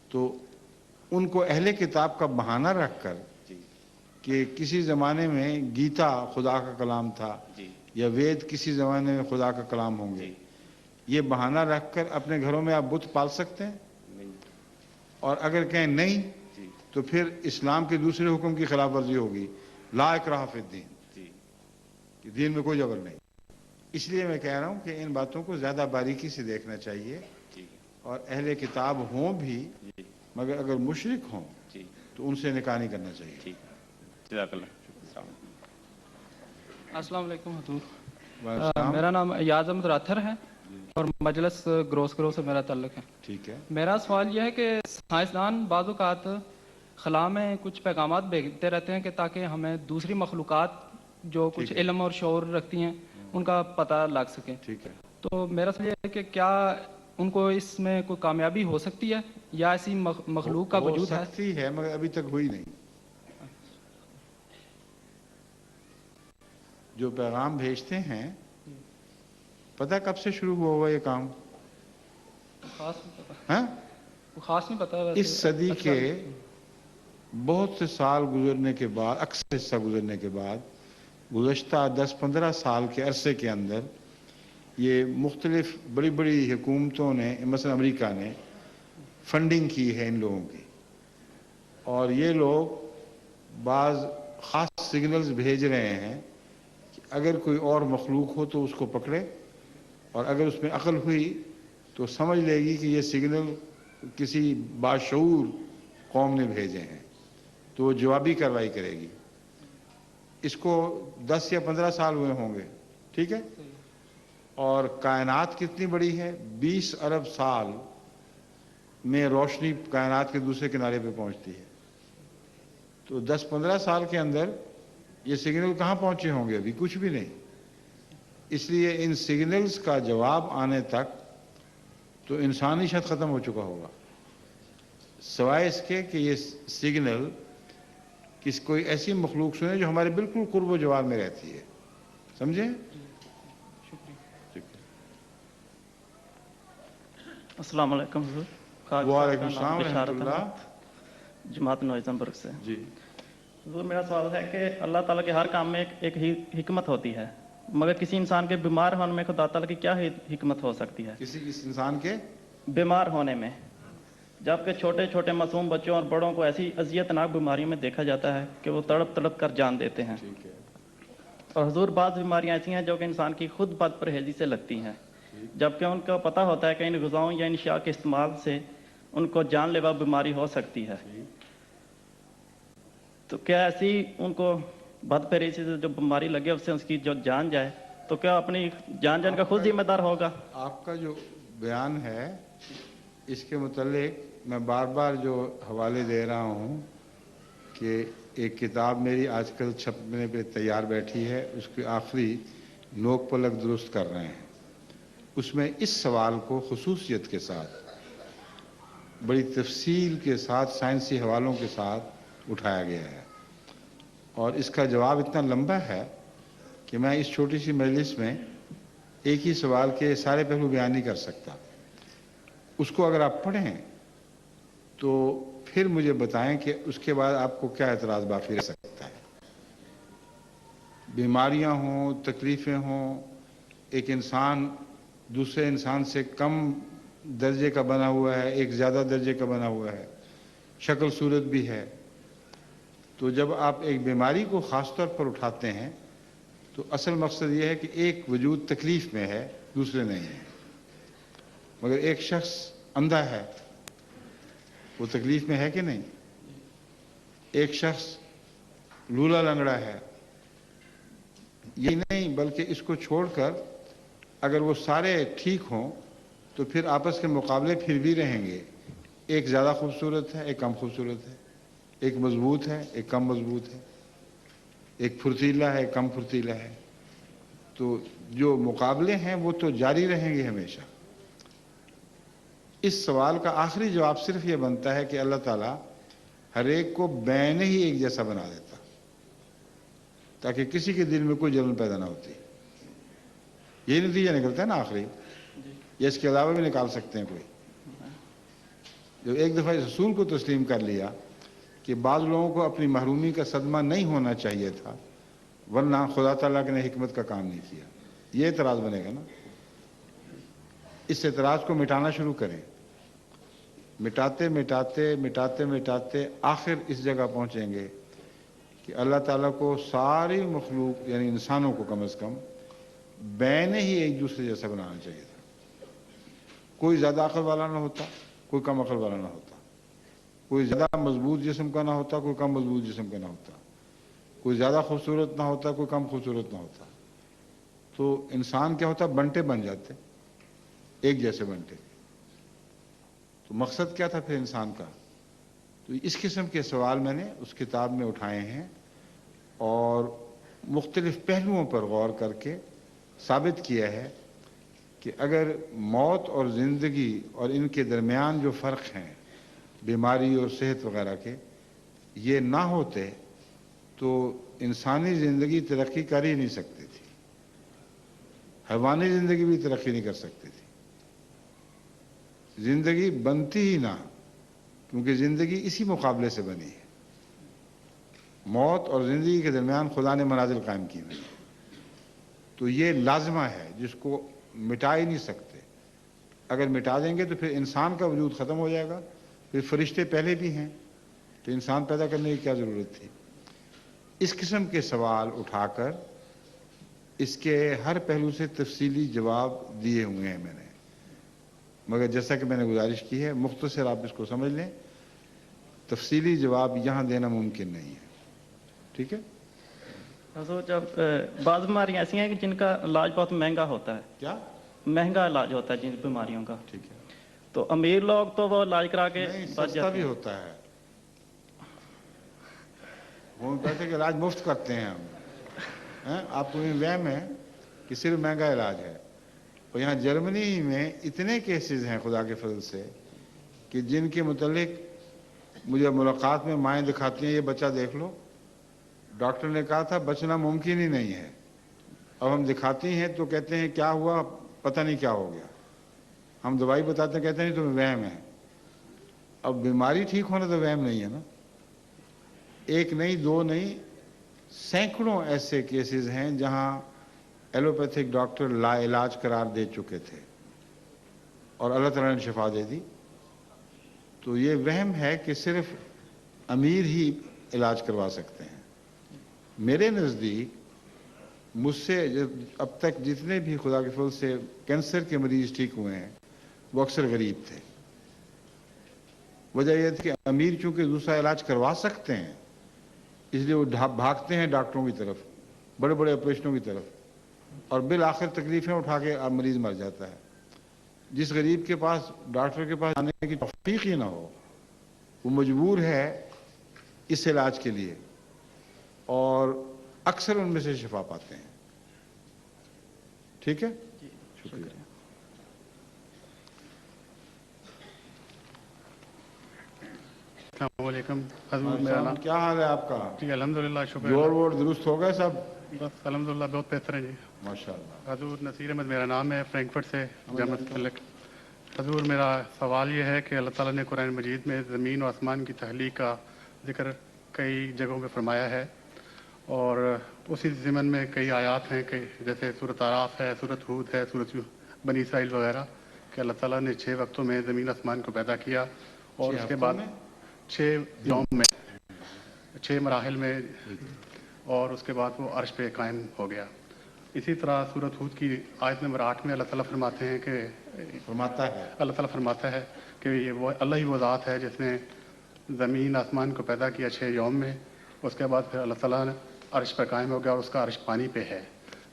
تو ان کو اہل کتاب کا بہانہ رکھ کر کہ کسی زمانے میں گیتا خدا کا کلام تھا یا وید کسی زمانے میں خدا کا کلام ہوں گے، یہ بہانہ رکھ کر اپنے گھروں میں آپ بت پال سکتے ہیں؟ اور اگر کہیں نہیں تو پھر اسلام کے دوسرے حکم کی خلاف ورزی ہوگی، لا اکراہ فی الدین، کہ دین میں کوئی جبر نہیں. اس لیے میں کہہ رہا ہوں کہ ان باتوں کو زیادہ باریکی سے دیکھنا چاہیے، اور اہل کتاب ہوں بھی مگر اگر مشرک ہوں تو ان سے نکاح نہیں کرنا چاہیے. جزاک اللہ. السلام علیکم حضور. السلام. میرا نام ایاز احمد راتھر ہے اور مجلس گروس گرو سے میرا تعلق ہے. ٹھیک ہے. میرا سوال یہ ہے کہ سائنسدان بعض اوقات خلا میں کچھ پیغامات بھیجتے رہتے ہیں کہ تاکہ ہمیں دوسری مخلوقات جو کچھ علم اور شعور رکھتی ہیں ان کا پتہ لگ سکے. ٹھیک ہے. تو میرا سوال یہ ہے کہ کیا ان کو اس میں کوئی کامیابی ہو سکتی ہے یا ایسی مخلوق کا وجود ہے؟ ہو سکتی ہے مگر ابھی تک ہوئی نہیں. جو پیغام بھیجتے ہیں پتہ کب سے شروع ہوا ہوا یہ کام؟ خاص نہیں پتا. ہاں خاص نہیں پتا. اس صدی کے بہت سے سال گزرنے کے بعد، اکثر حصہ گزرنے کے بعد، گزشتہ 10-15 سال کے عرصے کے اندر یہ مختلف بڑی بڑی حکومتوں نے، مثلا امریکہ نے فنڈنگ کی ہے ان لوگوں کی، اور یہ لوگ بعض خاص سگنلز بھیج رہے ہیں کہ اگر کوئی اور مخلوق ہو تو اس کو پکڑے، اور اگر اس میں عقل ہوئی تو سمجھ لے گی کہ یہ سگنل کسی باشعور قوم نے بھیجے ہیں تو وہ جوابی کارروائی کرے گی. اس کو 10 یا 15 سال ہوئے ہوں گے. ٹھیک ہے. اور کائنات کتنی بڑی ہے؟ 20 ارب سال میں روشنی کائنات کے دوسرے کنارے پہ پہنچتی ہے. تو 10-15 سال کے اندر یہ سگنل کہاں پہنچے ہوں گے؟ ابھی کچھ بھی نہیں. اس لیے ان سگنلز کا جواب آنے تک تو انسانی شاید ختم ہو چکا ہوگا، سوائے اس کے کہ یہ سگنل کوئی ایسی مخلوق سنے جو ہمارے بالکل قرب و جوار میں رہتی ہے. سمجھے؟ السلام علیکم حضور. وعلیکم السلام ورحمۃ اللہ. جماعت نوائزمبرگ سے. جی حضور میرا سوال ہے کہ اللہ تعالیٰ کے ہر کام میں ایک حکمت ہوتی ہے، مگر کسی انسان کے بیمار ہونے میں خدا تعالیٰ کی کیا حکمت ہو سکتی ہے؟ کسی انسان کے بیمار ہونے میں، جبکہ چھوٹے چھوٹے معصوم بچوں اور بڑوں کو ایسی اذیتناک بیماریوں میں دیکھا جاتا ہے کہ وہ تڑپ تڑپ کر جان دیتے ہیں. اور حضور بعض بیماریاں ایسی ہیں جو کہ انسان کی خود بد پرہیزی سے لگتی ہیں، جبکہ ان کو پتہ ہوتا ہے کہ ان غذاؤں یا ان اشیاء کے استعمال سے ان کو جان لیوا بیماری ہو سکتی ہے. تو کیا ایسی ان کو بد پرہیزی سے جو بیماری لگے اس سے اس کی جو جان جائے تو کیا اپنی جان کا خود ذمہ دار ہوگا؟ آپ کا جو بیان ہے اس کے متعلق میں بار بار جو حوالے دے رہا ہوں کہ ایک کتاب میری آج کل چھپنے پہ تیار بیٹھی ہے، اس کی آخری نوک پلک درست کر رہے ہیں. اس میں اس سوال کو خصوصیت کے ساتھ بڑی تفصیل کے ساتھ سائنسی حوالوں کے ساتھ اٹھایا گیا ہے، اور اس کا جواب اتنا لمبا ہے کہ میں اس چھوٹی سی مجلس میں ایک ہی سوال کے سارے پہلو بیان نہیں کر سکتا. اس کو اگر آپ پڑھیں تو پھر مجھے بتائیں کہ اس کے بعد آپ کو کیا اعتراض باقی رہ سکتا ہے. بیماریاں ہوں، تکلیفیں ہوں، ایک انسان दूसरे इंसान से कम दर्जे का बना हुआ है, एक ज़्यादा दर्जे का बना हुआ है, शक्ल सूरत भी है। तो जब आप एक बीमारी को ख़ास तौर पर उठाते हैं तो असल मकसद ये है कि एक वजूद तकलीफ़ में है, दूसरे नहीं है। मगर एक शख्स अंधा है, वो तकलीफ़ में है कि नहीं? एक शख्स लूला लंगड़ा है, यही नहीं बल्कि इसको छोड़कर अगर वो सारे ठीक हों तो फिर आपस के मुकाबले फिर भी रहेंगे। एक ज़्यादा खूबसूरत है, एक कम खूबसूरत है, एक मजबूत है, एक कम मजबूत है, एक फुर्तीला है, एक कम फुर्तीला है। तो जो मुकाबले हैं वो तो जारी रहेंगे हमेशा। इस सवाल का आखिरी जवाब सिर्फ ये बनता है कि अल्लाह ताला हर एक को बैन ही एक जैसा बना देता, ताकि किसी के दिल में कोई जलन पैदा ना होती। यही नतीजा निकलता है ना आखिरी, या इसके अलावा भी निकाल सकते हैं कोई। जब एक दफ़ा इस असूल को तस्लीम कर लिया कि बाज़ लोगों को अपनी महरूमी का सदमा नहीं होना चाहिए था, वरना खुदा ताला ने हिकमत का काम नहीं किया, ये एतराज़ बनेगा ना। इस एतराज़ को मिटाना शुरू करें। मिटाते मिटाते मिटाते मिटाते आखिर इस जगह पहुँचेंगे कि अल्लाह ताला को सारी मखलूक यानी इंसानों को कम अज़ कम बैन ही एक दूसरे जैसा बनाना चाहिए था। कोई ज़्यादा अक़ल वाला ना होता, कोई कम अक़ल वाला ना होता, कोई ज़्यादा मजबूत जिस्म का ना होता, कोई कम मजबूत जिस्म का ना होता, कोई ज़्यादा खूबसूरत ना होता, कोई कम खूबसूरत ना होता। तो इंसान क्या होता, बंटे बन जाते, एक जैसे बंटे। तो मकसद क्या था फिर इंसान का? तो इस किस्म के सवाल मैंने उस किताब में उठाए हैं और मुख्तलिफ पहलुओं पर गौर करके साबित किया है कि अगर मौत और ज़िंदगी और इनके दरमियान जो फ़र्क हैं, बीमारी और सेहत वगैरह के, ये ना होते तो इंसानी ज़िंदगी तरक्की कर ही नहीं सकती थी, हैवानी ज़िंदगी भी तरक्की नहीं कर सकती थी, ज़िंदगी बनती ही ना, क्योंकि ज़िंदगी इसी मुकाबले से बनी है। मौत और ज़िंदगी के दरमियान खुदा ने मनाजिल कायम की हुई है। तो ये लाजमा है जिसको मिटा ही नहीं सकते। अगर मिटा देंगे तो फिर इंसान का वजूद ख़त्म हो जाएगा, फिर फरिश्ते पहले भी हैं, तो इंसान पैदा करने की क्या ज़रूरत थी? इस किस्म के सवाल उठाकर इसके हर पहलू से तफसीली जवाब दिए हुए हैं मैंने, मगर जैसा कि मैंने गुजारिश की है मुख्तसर आप इसको समझ लें, तफसीली जवाब यहाँ देना मुमकिन नहीं है। ठीक है? तो जब बाज़ बीमारियाँ ऐसी हैं कि जिनका इलाज बहुत महंगा होता है। क्या महंगा इलाज होता है जिन बीमारियों का? ठीक है। तो अमीर लोग तो वो इलाज करा के सस्ता भी होता है, होम्योपैथिक इलाज मुफ्त करते हैं हम हैं? आपको ये वहम है कि सिर्फ महंगा इलाज है। और यहाँ जर्मनी में इतने केसेस हैं खुदा के फजल से कि जिनके मुतल्लिक मुझे मुलाकात में माएँ दिखाती हैं, ये बच्चा देख लो, डॉक्टर ने कहा था बचना मुमकिन ही नहीं है। अब हम दिखाती हैं तो कहते हैं क्या हुआ, पता नहीं क्या हो गया। हम दवाई बताते हैं, कहते हैं तुम्हें वहम है। अब बीमारी ठीक होना तो वहम नहीं है ना। एक नहीं, दो नहीं, सैकड़ों ऐसे केसेस हैं जहां एलोपैथिक डॉक्टर लाइलाज करार दे चुके थे और अल्लाह ताला ने शिफा दे दी। तो ये वहम है कि सिर्फ अमीर ही इलाज करवा सकते हैं। मेरे नज़दीक मुझसे अब तक जितने भी खुदा के फजल से कैंसर के मरीज ठीक हुए हैं वो अक्सर गरीब थे। वजह यह थी कि अमीर चूंकि दूसरा इलाज करवा सकते हैं इसलिए वो भागते हैं डॉक्टरों की तरफ, बड़े बड़े ऑपरेशनों की तरफ, और बिल आखिर तकलीफ़ें उठा के अब मरीज़ मर जाता है। जिस गरीब के पास डॉक्टर के पास जाने की तौफीक ही ना हो वो मजबूर है इस इलाज के लिए, और अक्सर उनमें से शिफा पाते हैं। ठीक है, शुक्रिया। अस्सलामुअलैकुम हज़रत, मेरा नाम, क्या हाल है आपका? जी अल्हम्दुलिल्लाह, शुक्र। जोड़ वोड़ दुरुस्त हो गए सब? बस अल्हम्दुलिल्लाह बहुत बेहतर है जी, माशाअल्लाह। हजूर नसीर अहमद मेरा नाम है, फ्रैंकफर्ट से जामत तलक। हजूर मेरा सवाल ये है कि अल्लाह ताला ने कुरान मजीद में ज़मीन और आसमान की तख्लीक का जिक्र कई जगहों पे फरमाया है, और उसी ज़िमन में कई आयात हैं, कई जैसे सूरत आराफ है, सूरत हूद है, सूरत बनी इसराइल वगैरह कि अल्लाह ताला ने 6 वक्तों में ज़मीन आसमान को पैदा किया और उसके बाद 6 यौम में 6 मराहिल में और उसके बाद वो अर्श पे कायम हो गया। इसी तरह सूरत हूद की आयत नंबर 8 में अल्लाह ताला फरमाते हैं कि अल्लाह ताला फरमाता है कि ये वो अल्लाह ही वो ज़ात है जिसने ज़मीन आसमान को पैदा किया 6 यौम में, उसके बाद फिर अल्लाह ताला ने अर्श पर कायम हो गया और उसका अर्श पानी पे है।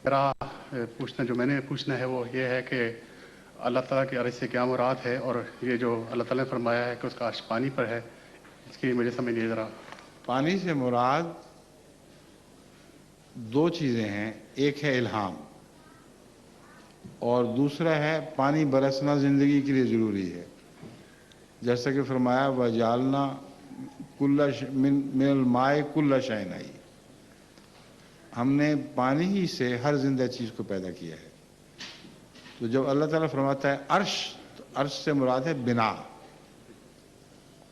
मेरा जो मैंने पूछना है वो ये है कि अल्लाह ताला के अर्श से क्या मुराद है और ये जो अल्लाह ताला ने फरमाया है कि उसका अर्श पानी पर है, इसकी मुझे समझ नहीं ज़रा। पानी से मुराद 2 चीज़ें हैं, एक है इल्हाम और दूसरा है पानी बरसना ज़िंदगी के लिए ज़रूरी है। जैसा कि फरमाया वजालना मिनल माए कुल्ला शैन आई, हमने पानी ही से हर जिंदा चीज़ को पैदा किया है। तो जब अल्लाह ताला फरमाता है अर्श, तो अर्श से मुराद है बिना,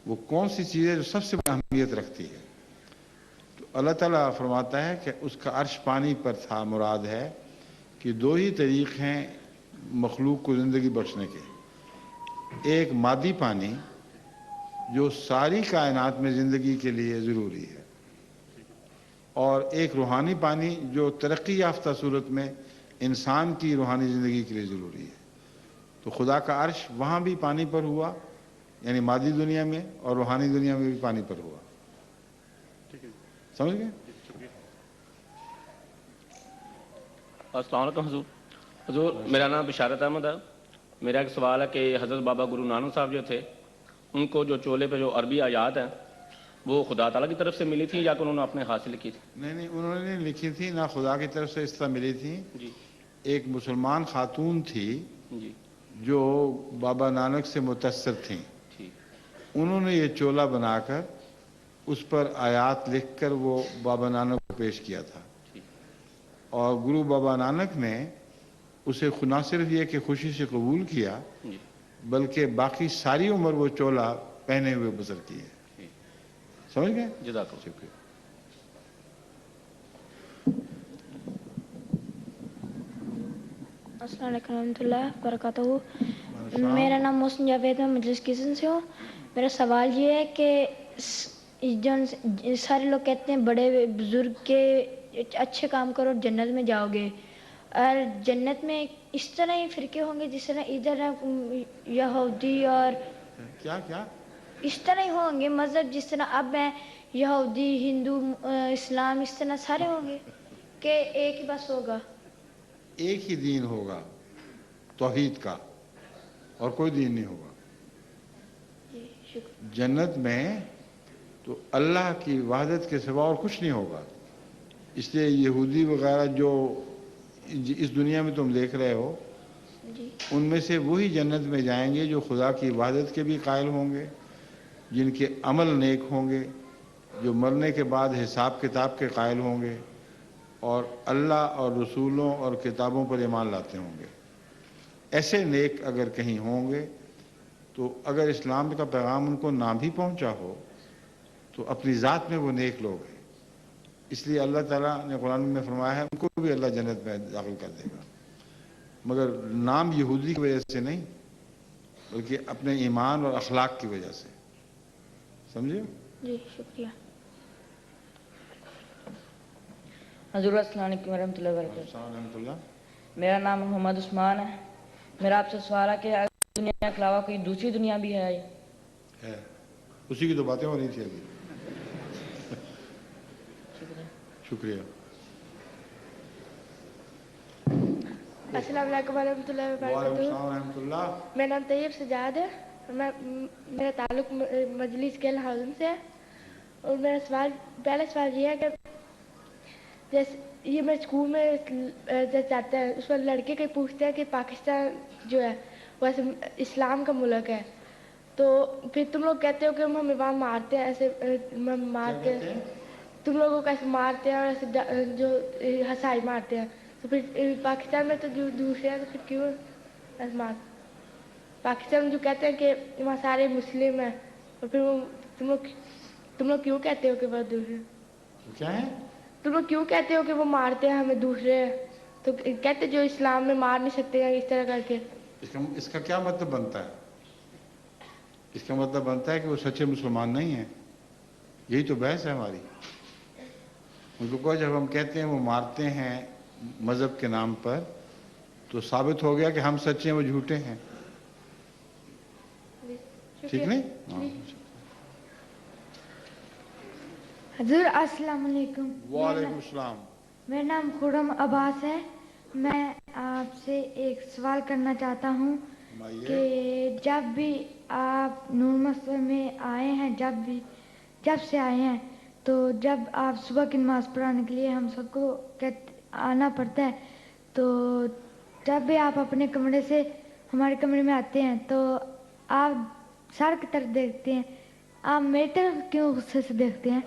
वो कौन सी चीज़ है जो सबसे बड़ी अहमियत रखती है। तो अल्लाह ताला फरमाता है कि उसका अर्श पानी पर था, मुराद है कि 2 ही तरीक़ हैं मखलूक को ज़िंदगी बख्शने के, एक मादी पानी जो सारी कायनात में ज़िंदगी के लिए ज़रूरी है और एक रूहानी पानी जो तरक्की याफ्ता सूरत में इंसान की रूहानी ज़िंदगी के लिए ज़रूरी है। तो खुदा का अर्श वहाँ भी पानी पर हुआ, यानी मादी दुनिया में, और रूहानी दुनिया में भी पानी पर हुआ। समझ गए? अस्सलाम वालेकुम हुजूर। हुजूर मेरा नाम बिशारत अहमद है। मेरा एक सवाल है कि हज़रत बाबा गुरु नानक साहब जो थे, उनको जो चोले पे जो अरबी आयात हैं वो खुदा ताला की तरफ से मिली थी या तो उन्होंने अपने हाथ से लिखी थी? नहीं, उन्होंने लिखी थी ना, खुदा की तरफ से इस तरह मिली थी जी। एक मुसलमान खातून थी जी जो बाबा नानक से मुतस्सर थी, उन्होंने ये चोला बनाकर उस पर आयात लिखकर वो बाबा नानक को पेश किया था और गुरु बाबा नानक ने उसे ना सिर्फ ये कि खुशी से कबूल किया बल्कि बाकी सारी उम्र वो चोला पहने हुए बसर की है। समझ गए? जज़ाकल्लाह। अस्सलाम वालेकुम रहमतुल्लाह बरकातहू। मेरा नाम मोहसिन जावेद है, मजलिस किचन से हूँ। मेरा सवाल ये है कि जो सारे लोग कहते हैं बड़े बुजुर्ग के अच्छे काम करो जन्नत में जाओगे, और जन्नत में इस तरह ही फिरके होंगे जिस तरह इधर यहूदी और क्या क्या इस तरह ही होंगे मज़हब, जिस तरह अब है यहूदी हिंदू इस्लाम, इस तरह सारे होंगे कि एक ही बस होगा? एक ही दीन होगा तौहीद का, और कोई दीन नहीं होगा। जन्नत में तो अल्लाह की वहदत के सिवा और कुछ नहीं होगा। इसलिए यहूदी वगैरह जो इस दुनिया में तुम देख रहे हो, उनमें से वही जन्नत में जाएंगे जो खुदा की वहदत के भी कायल होंगे, जिनके अमल नेक होंगे, जो मरने के बाद हिसाब किताब के कायल होंगे और अल्लाह और रसूलों और किताबों पर ईमान लाते होंगे। ऐसे नेक अगर कहीं होंगे तो अगर इस्लाम का पैगाम उनको ना भी पहुंचा हो तो अपनी ज़ात में वो नेक लोग हैं। इसलिए अल्लाह ताला ने कुरान में फरमाया है उनको भी अल्लाह जन्नत में दाखिल कर देगा, मगर नाम यहूदी की वजह से नहीं बल्कि अपने ईमान और अखलाक की वजह से। समझे? जी शुक्रिया। हज़रत अस्सलाम वालेकुम रहमतुल्लाहि व बरकातहू। मेरा नाम मोहम्मद उस्मान है। मेरा आपसे सवाल है कि दुनिया के अलावा कोई दूसरी दुनिया भी है? उसी की तो बातें हो रही थी अभी। शुक्रिया। अस्सलाम वालेकुम रहमतुल्लाहि व बरकातहू। मेरा नाम तैयब सजाद है, मेरा ताल्लुक मजलिस के हाउस से है और मेरा सवाल पहला सवाल ये है कि जैसे ये मैं स्कूल में जैसे जाते हैं उस पर लड़के के पूछते हैं कि पाकिस्तान जो है वैसे इस्लाम का मुल्क है, तो फिर तुम लोग कहते हो कि हम वहाँ मारते हैं, ऐसे मारते हैं, तुम लोगों को ऐसे मारते हैं और ऐसे जो हंसाई मारते हैं, तो फिर पाकिस्तान में तो जो दूसरे हैं तो फिर क्यों ऐसे मार? पाकिस्तान में जो कहते हैं कि वहाँ सारे मुस्लिम हैं, और फिर वो तुम लोग क्यों कहते हो कि वो दूसरे क्या है? तुम लोग क्यों कहते हो कि वो मारते हैं हमें दूसरे? तो कहते जो इस्लाम में मार नहीं सकते या इस तरह करके। इसका क्या मतलब बनता है? इसका मतलब बनता है कि वो सच्चे मुसलमान नहीं है। यही तो बहस है हमारी। उनको को जब हम कहते हैं वो मारते हैं मजहब के नाम पर, तो साबित हो गया कि हम सच्चे हैं वो झूठे हैं। ठीक नहीं? हजूर अस्सलाम वालेकुम। वालेकुम सलाम। मेरा नाम खुरम अब्बास है। मैं आपसे एक सवाल करना चाहता हूँ कि जब भी आप नूर मस्जिद में आए हैं, जब से आए हैं, तो जब आप सुबह की नमाज पढ़ाने के लिए हम सबको आना पड़ता है, तो जब भी आप अपने कमरे से हमारे कमरे में आते हैं तो आप सर की तरफ देखते हैं, आप मेरी तरफ क्यों गुस्से से देखते हैं?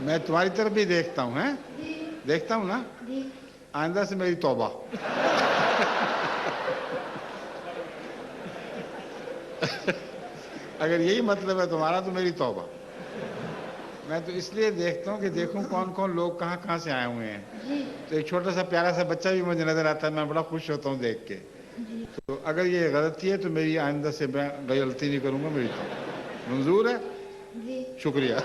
मैं तुम्हारी तरफ भी देखता हूँ, हैं? देखता हूँ ना? आइंदा से मेरी तौबा। अगर यही मतलब है तुम्हारा तो मेरी तौबा। मैं तो इसलिए देखता हूँ कि देखूं कौन कौन लोग कहाँ कहाँ से आए हुए हैं। तो एक छोटा सा प्यारा सा बच्चा भी मुझे नजर आता है, मैं बड़ा खुश होता हूँ देख के। तो अगर ये गलती है तो मेरी आइंदा से मैं गलती नहीं करूँगा, मेरी तो मंजूर है। शुक्रिया।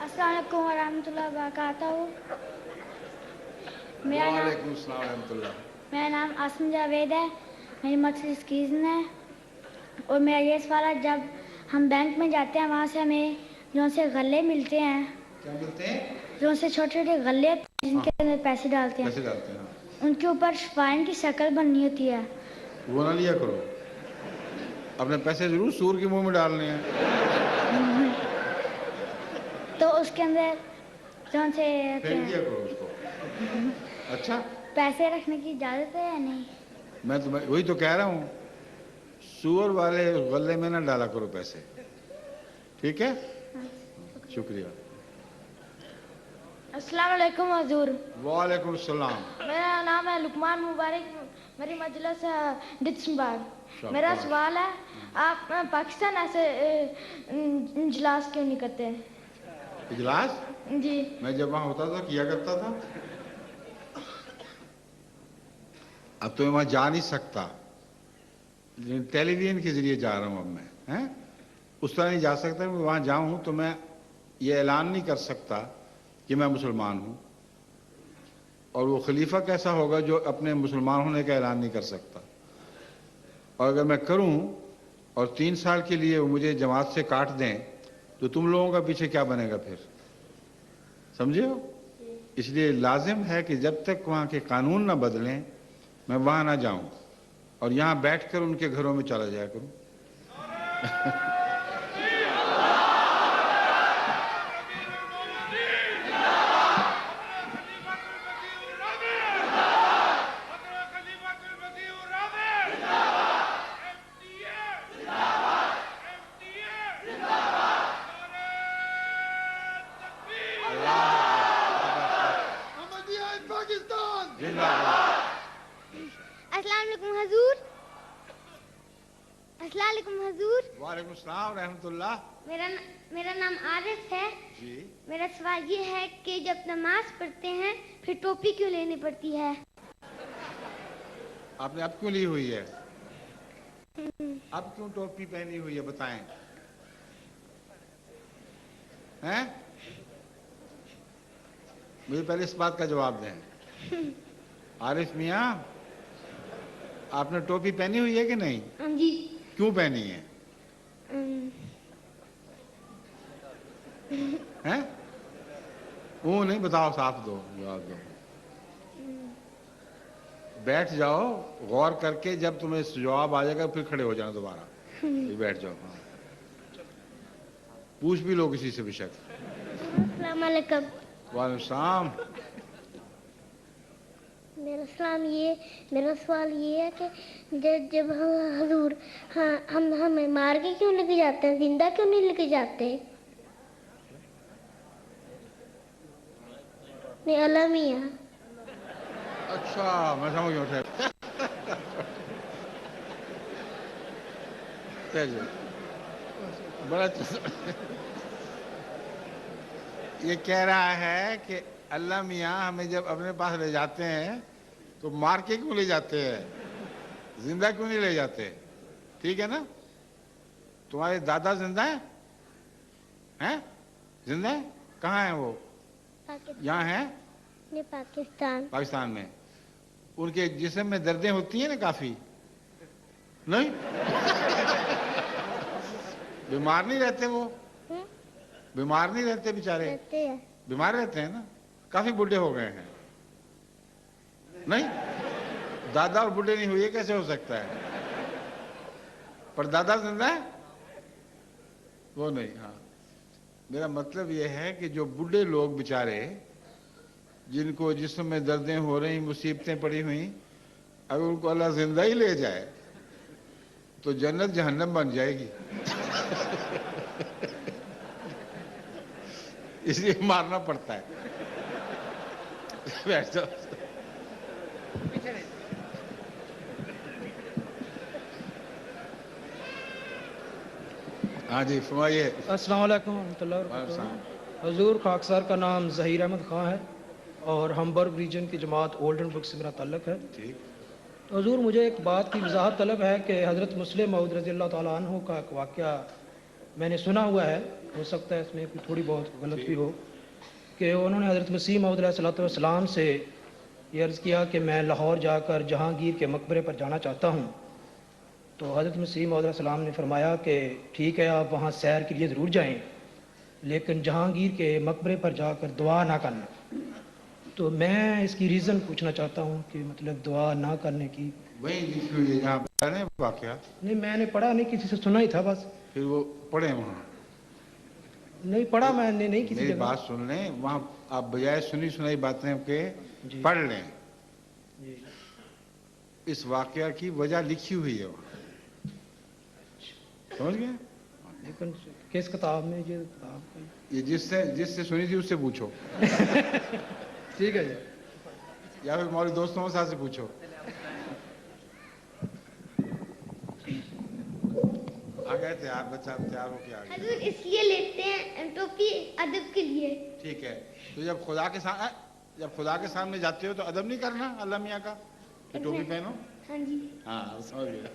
अस्सलाम वालेकुम वरहमतुल्लाहि वबरकातुहू। वालेकुम सलाम वरहमतुल्लाह। मेरा नाम आसम जावेद है, मेरी मक्सद स्कीज़न है। और मेरा ये सवाल है, जब हम बैंक में जाते हैं वहाँ से हमें जो से गल्ले मिलते हैं, क्या मिलते हैं? जो से छोटे छोटे गल्ले जिनके अंदर पैसे डालते हैं, उनके ऊपर शफाइन की शक्ल बननी होती है। वो ना लिया करो, अपने पैसे जरूर सूर के मुंह में डालने हैं। तो उसके अंदर जो से फेंक दिया करो उसको। अच्छा, पैसे रखने की इजाजत है या नहीं? मैं तो वही तो कह रहा हूँ, सूअर वाले गले में ना डाला करो पैसे। ठीक है, शुक्रिया। अस्सलाम वालेकुम हजूर। वालेकुम सलाम। मेरा नाम है लुकमान मुबारक, मेरी मजलिस है डिस्टनबर्ग। मेरा सवाल है, आप पाकिस्तान ऐसे इजलास क्यों नहीं करते? इजलास? जी। मैं जब वहाँ होता था किया करता था। अब तो मैं वहाँ जा नहीं सकता, टेलीविजन के जरिए जा रहा हूँ अब मैं, हैं? उस तरह नहीं जा सकता। मैं वहाँ जाऊँ तो मैं ये ऐलान नहीं कर सकता कि मैं मुसलमान हूँ, और वो खलीफा कैसा होगा जो अपने मुसलमान होने का ऐलान नहीं कर सकता। और अगर मैं करूँ और 3 साल के लिए वो मुझे जमात से काट दें, तो तुम लोगों का पीछे क्या बनेगा फिर? समझे हो? इसलिए लाजिम है कि जब तक वहाँ के कानून ना बदलें मैं वहाँ ना जाऊँ, और यहाँ बैठकर उनके घरों में चला जाया करूँ। वालेकुम सलाम रहमतुल्लाह। मेरा नाम आरिफ है जी। मेरा सवाल ये है कि जब नमाज पढ़ते हैं फिर टोपी क्यों लेनी पड़ती है? आपने अब क्यों ली हुई है? अब क्यों टोपी पहनी हुई है बताएं? हैं? मुझे पहले इस बात का जवाब दें। आरिफ मियाँ, आपने टोपी पहनी हुई है कि नहीं? जी। क्यों पहनी है? हैं? वो नहीं, बताओ, साफ दो जवाब दो। बैठ जाओ, गौर करके जब तुम्हें जवाब आ जाएगा फिर खड़े हो जाना दोबारा, फिर बैठ जाओ। हाँ, पूछ भी लो किसी से बेशक। अस्सलाम वालेकुम। वालेकुम सलाम। मेरा सवाल ये है कि जब हम हजूर हम हमें मार के क्यों लेके जाते हैं, जिंदा क्यों नहीं लेके जाते? नहीं, अलमिया। अच्छा मैं समझ गया बड़ा ये कह रहा है कि अल्लाह मियाँ हमें जब अपने पास ले जाते हैं तो मार के क्यों ले जाते हैं, जिंदा क्यों नहीं ले जाते? ठीक है ना? तुम्हारे दादा जिंदा है? हैं? जिंदा है? कहाँ है वो? यहाँ है? पाकिस्तान में। उनके जिस्म में दर्दें होती हैं ना काफी? नहीं? बीमार नहीं रहते वो? बीमार नहीं रहते बेचारे? बीमार रहते हैं ना, काफी बूढ़े हो गए हैं। नहीं, दादा और बूढ़े नहीं हुए कैसे हो सकता है? पर दादा जिंदा है? वो नहीं। हाँ, मेरा मतलब ये है कि जो बूढ़े लोग बेचारे, जिनको जिस्म में दर्दें हो रही, मुसीबतें पड़ी हुई, अगर उनको अल्लाह जिंदा ही ले जाए तो जन्नत जहन्नम बन जाएगी। इसलिए मारना पड़ता है। बैठ जाओ। हाँ जी फरमाइए। अस्सलाम वालेकुम रहमतुल्लाहि व बरकातहू। हुजूर खाकसार का नाम ज़हीर अहमद खां है और हमबर्ग रीजन की जमात ओल्डन बुक से मेरा ताल्लुक़ है। ठीक। तो हुजूर मुझे एक बात की वजाहत तलब है कि हज़रत मुस्लिम मऊद रज़ी अल्लाह तआला अन्हु का एक वाक़या मैंने सुना हुआ है, हो सकता है इसमें कोई थोड़ी बहुत गलत भी हो, कि उन्होंने हज़रत मसीह मऊद अलैहिस्सलाम से ये अर्ज़ किया कि मैं लाहौर जाकर जहांगीर के मकबरे पर जाना चाहता हूँ। तो हज़रत मसीह मऊद अलैहिस्सलाम ने फरमाया कि ठीक है, आप वहाँ सैर के लिए ज़रूर जाएँ, लेकिन जहांगीर के मकबरे पर जाकर दुआ ना करना। तो मैं इसकी रीज़न पूछना चाहता हूँ कि मतलब दुआ ना करने की। वही लिखी हुई है जहाँ पर वाक़या? नहीं, मैंने पढ़ा नहीं, किसी से सुना ही था बस। फिर वो पढ़े वहाँ? नहीं पढ़ा मैंने, नहीं किसी मेरी जगह। बात सुन लें, वहाँ आप बजाय सुनी सुनाई बातें के पढ़ लें। इस वाक़या की वजह लिखी हुई है वहाँ, समझ गए? लेकिन किस किताब में? ये किताब ये जिससे सुनी थी उससे पूछो। ठीक है जी। या फिर हमारे दोस्तों साथ से पूछो। आ गए तैयार, बच्चा तैयार होके आ गया। हजूर इसलिए लेते हैं टोपी अदब के लिए। ठीक है, तो जब खुदा के सामने जाते हो तो अदब नहीं करना अल्लाह मियाँ का कि टोपी पहनो? हाँ जी। हाँ समझ गया।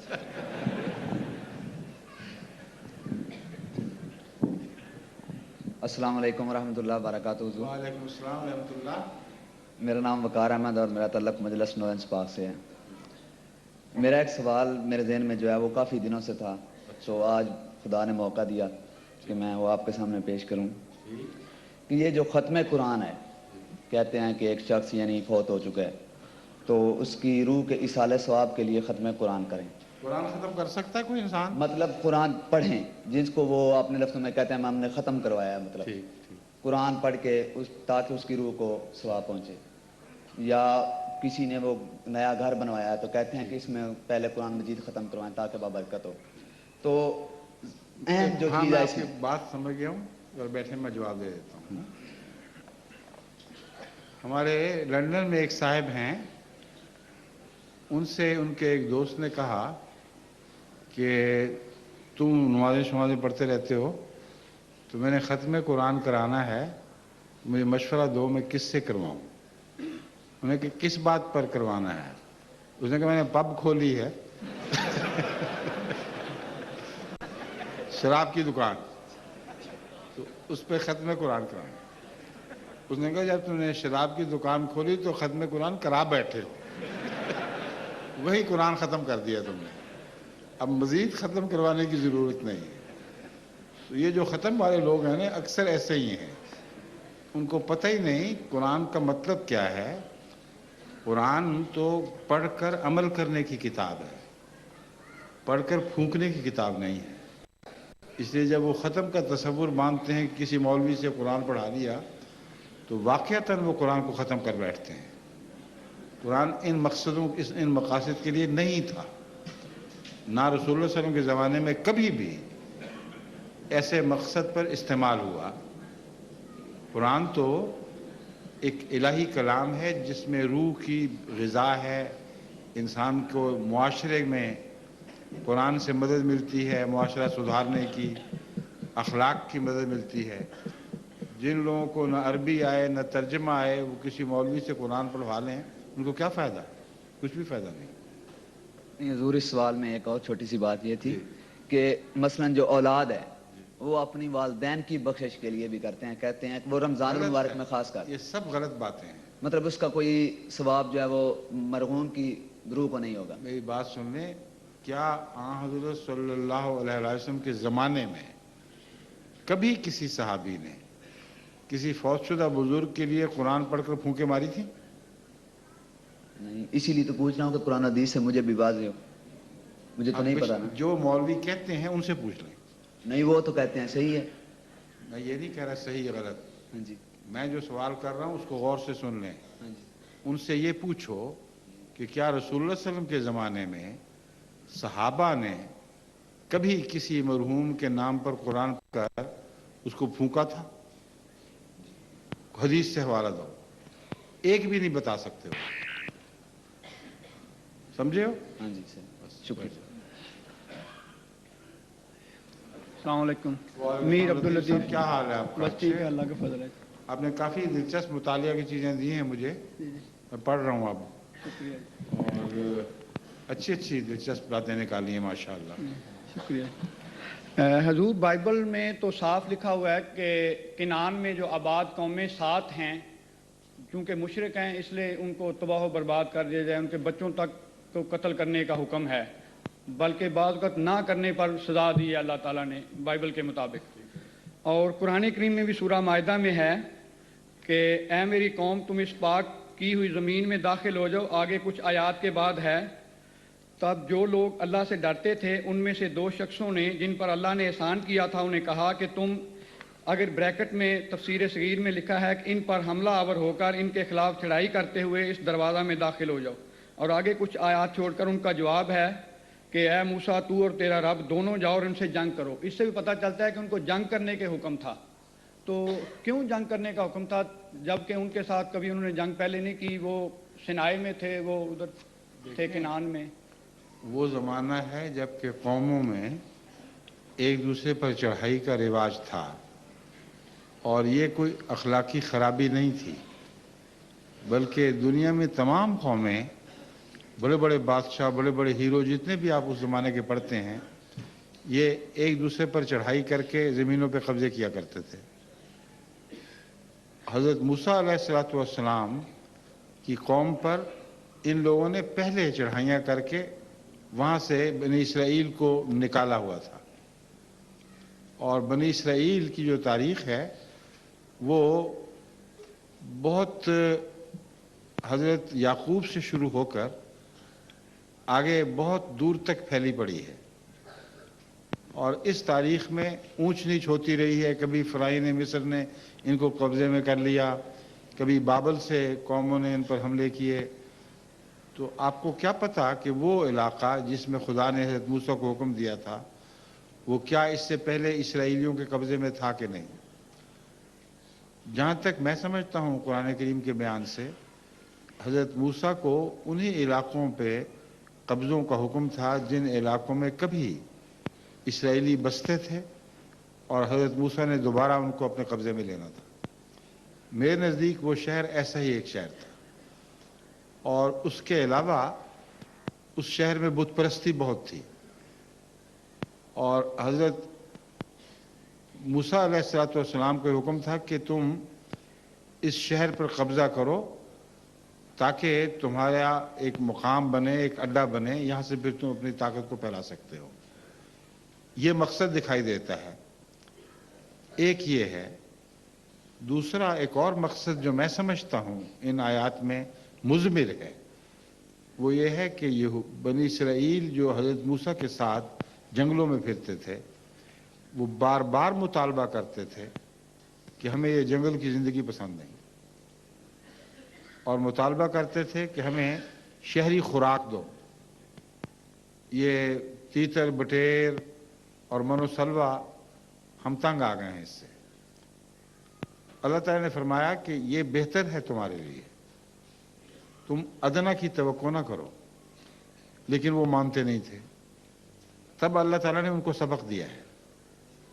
अस्सलाम वालेकुम रहमतुल्लाहि व बरकातहू। वालेकुम अस्सलाम रहमतुल्लाह। मेरा नाम वकार अहमद और मेरा तल्लुक़ मजलिस नूरंज पाक से है। मेरा एक सवाल मेरे जहन में जो है वो काफ़ी दिनों से था, तो आज खुदा ने मौका दिया कि मैं वो आपके सामने पेश करूं कि ये जो ख़त्म कुरान है, कहते हैं कि एक शख्स यानी फौत हो चुका है तो उसकी रूह के इसाले सवाब के लिए ख़त्म कुरान करें। कुरान ख़त्म कर सकता है कोई इंसान? मतलब कुरान पढ़ें, जिसको वो अपने लफ्ज़ों में कहते हैं हमने ख़त्म करवाया, मतलब कुरान पढ़ के ताकि उसकी रूह को सवाब पहुँचे। या किसी ने वो नया घर बनवाया है तो कहते हैं कि इसमें पहले कुरान मजीद ख़त्म करवाएं ताकि बाबरकत हो। तो अहम जो हाँ, चीज़ मैं है आपकी बात समझ गया हूँ और बैठे मैं जवाब दे देता हूँ। हमारे लंदन में एक साहब हैं, उनसे उनके एक दोस्त ने कहा कि तुम नमाज़ें पढ़ते रहते हो तो मैंने ख़त्म कुरान कराना है, मुझे मशवरा दो मैं किससे करवाऊँ। उन्हें कि किस बात पर करवाना है? उसने कहा मैंने पब खोली है शराब की दुकान, तो उस पर ख़त्म कुरान कराना। उसने कहा जब तुमने शराब की दुकान खोली तो ख़त्म कुरान करा बैठे हो, वही कुरान ख़त्म कर दिया तुमने, अब मज़ीद ख़त्म करवाने की ज़रूरत नहीं है। तो ये जो ख़त्म वाले लोग हैं ना, अक्सर ऐसे ही हैं, उनको पता ही नहीं कुरान का मतलब क्या है। कुरान तो पढ़कर अमल करने की किताब है, पढ़कर फूंकने की किताब नहीं है। इसलिए जब वो ख़त्म का तसव्वुर मानते हैं, किसी मौलवी से कुरान पढ़ा दिया तो वाक़यातन वो कुरान को ख़त्म कर बैठते हैं। कुरान इन मकसदों इन मकासद के लिए नहीं था, ना रसूलुल्लाह सल्लल्लाहु अलैहि वसल्लम के ज़माने में कभी भी ऐसे मकसद पर इस्तेमाल हुआ। कुरान तो ایک الہی کلام ہے جس میں روح کی غذا ہے، انسان کو معاشرے میں قرآن سے مدد ملتی ہے، معاشرہ سدھارنے کی، اخلاق کی مدد ملتی ہے۔ جن لوگوں کو نہ عربی آئے نہ ترجمہ آئے، وہ کسی مولوی سے قرآن پڑھوا لیں، ان کو کیا فائدہ؟ کچھ بھی فائدہ نہیں۔ حضور اس سوال میں ایک اور چھوٹی سی بات یہ تھی کہ مثلا جو اولاد ہے وہ اپنی والدین کی بخشش کے لیے بھی کرتے ہیں، کہتے ہیں کہ وہ رمضان المبارک میں خاص کر، یہ سب غلط باتیں ہیں۔ مطلب اس کا کوئی ثواب جو ہے وہ مرغون کی روح کو نہیں ہوگا۔ میری بات سن لیں، کیا آن حضرت صلی اللہ علیہ وسلم کے زمانے میں کبھی کسی صحابی نے کسی فوت شدہ بزرگ کے لیے قرآن پڑھ کر پھونکے ماری تھی؟ نہیں، اسی لیے تو پوچھ رہا ہوں کہ قرآن حدیث سے مجھے بھی واضح ہو، مجھے تو نہیں پتا نا۔ جو مولوی کہتے ہیں ان سے پوچھ لیں۔ نہیں، وہ تو کہتے ہیں صحیح ہے۔ میں یہ نہیں کہہ رہا صحیح ہے غلط، ہاں جی، میں جو سوال کر رہا ہوں اس کو غور سے سن لیں۔ ہاں جی، ان سے یہ پوچھو کہ کیا رسول اللہ صلی اللہ علیہ وسلم کے زمانے میں صحابہ نے کبھی کسی مرحوم کے نام پر قرآن پڑھ کر اس کو پھونکا تھا؟ حدیث سے حوالہ دو، ایک بھی نہیں بتا سکتے ہو، سمجھے ہو؟ ہاں جی سر، شکریہ۔ السلام علیکم، میر عبداللطیف، کیا حال ہے آپ کا؟ بس ٹھیک ہے، اللہ کا فضل ہے۔ آپ نے کافی دلچسپ مطالعہ کی چیزیں دی ہیں مجھے، میں پڑھ رہا ہوں اب، شکریہ، اور اچھی اچھی دلچسپ باتیں نکالی ہیں ماشاءاللہ۔ شکریہ۔ حضور بائبل میں تو صاف لکھا ہوا ہے کہ کنعان میں جو آباد قومیں 7 ہیں، چونکہ مشرک ہیں اس لیے ان کو تباہ و برباد کر دیا جائے، ان کے بچوں تک کو قتل کرنے کا حکم ہے، بلکہ بعض وقت نہ کرنے پر سزا دی ہے اللہ تعالیٰ نے بائبل کے مطابق۔ اور قرآن کریم میں بھی سورہ مائدہ میں ہے کہ اے میری قوم تم اس پاک کی ہوئی زمین میں داخل ہو جاؤ، آگے کچھ آیات کے بعد ہے، تب جو لوگ اللہ سے ڈرتے تھے ان میں سے 2 شخصوں نے جن پر اللہ نے احسان کیا تھا انہیں کہا کہ تم، اگر بریکٹ میں تفسیر صغیر میں لکھا ہے کہ ان پر حملہ آور ہو کر ان کے خلاف چڑھائی کرتے ہوئے اس دروازہ میں داخل ہو جاؤ، اور آگے کچھ آیات چھوڑ کر ان کا جواب ہے کہ اے موسیٰ تو اور تیرا رب دونوں جاؤ اور ان سے جنگ کرو۔ اس سے بھی پتہ چلتا ہے کہ ان کو جنگ کرنے کے حکم تھا۔ تو کیوں جنگ کرنے کا حکم تھا جبکہ ان کے ساتھ کبھی انہوں نے جنگ پہلے نہیں کی؟ وہ سینائی میں تھے، وہ ادھر تھے کنعان میں۔ وہ زمانہ ہے جب کہ قوموں میں ایک دوسرے پر چڑھائی کا رواج تھا، اور یہ کوئی اخلاقی خرابی نہیں تھی، بلکہ دنیا میں تمام قومیں، بڑے بڑے بادشاہ، بڑے بڑے ہیرو جتنے بھی آپ اس زمانے کے پڑھتے ہیں، یہ ایک دوسرے پر چڑھائی کر کے زمینوں پہ قبضے کیا کرتے تھے۔ حضرت موسیٰ علیہ السلام کی قوم پر ان لوگوں نے پہلے چڑھائیاں کر کے وہاں سے بنی اسرائیل کو نکالا ہوا تھا، اور بنی اسرائیل کی جو تاریخ ہے وہ بہت حضرت یعقوب سے شروع ہو کر آگے بہت دور تک پھیلی پڑی ہے، اور اس تاریخ میں اونچ نیچ ہوتی رہی ہے۔ کبھی فرعون مصر نے ان کو قبضے میں کر لیا، کبھی بابل سے قوموں نے ان پر حملے کیے۔ تو آپ کو کیا پتا کہ وہ علاقہ جس میں خدا نے حضرت موسیٰ کو حکم دیا تھا وہ کیا اس سے پہلے اسرائیلیوں کے قبضے میں تھا کہ نہیں؟ جہاں تک میں سمجھتا ہوں قرآن کریم کے بیان سے، حضرت موسیٰ کو انہی علاقوں پہ قبضوں کا حکم تھا جن علاقوں میں کبھی اسرائیلی بستے تھے، اور حضرت موسیٰ نے دوبارہ ان کو اپنے قبضے میں لینا تھا۔ میرے نزدیک وہ شہر ایسا ہی ایک شہر تھا، اور اس کے علاوہ اس شہر میں بت پرستی بہت تھی، اور حضرت موسیٰ علیہ السلام کو حکم تھا کہ تم اس شہر پر قبضہ کرو تاکہ تمہارا ایک مقام بنے، ایک اڈا بنے، یہاں سے پھر تم اپنی طاقت کو پھیلا سکتے ہو۔ یہ مقصد دکھائی دیتا ہے، ایک یہ ہے۔ دوسرا ایک اور مقصد جو میں سمجھتا ہوں ان آیات میں مضمر ہے، وہ یہ ہے کہ یہ بنی اسرائیل جو حضرت موسیٰ کے ساتھ جنگلوں میں پھرتے تھے، وہ بار بار مطالبہ کرتے تھے کہ ہمیں یہ جنگل کی زندگی پسند نہیں، اور مطالبہ کرتے تھے کہ ہمیں شہری خوراک دو، یہ تیتر بٹیر اور من و سلوہ ہم تنگ آ گئے ہیں اس سے۔ اللہ تعالیٰ نے فرمایا کہ یہ بہتر ہے تمہارے لیے، تم ادنا کی توقع نہ کرو، لیکن وہ مانتے نہیں تھے۔ تب اللہ تعالیٰ نے ان کو سبق دیا ہے،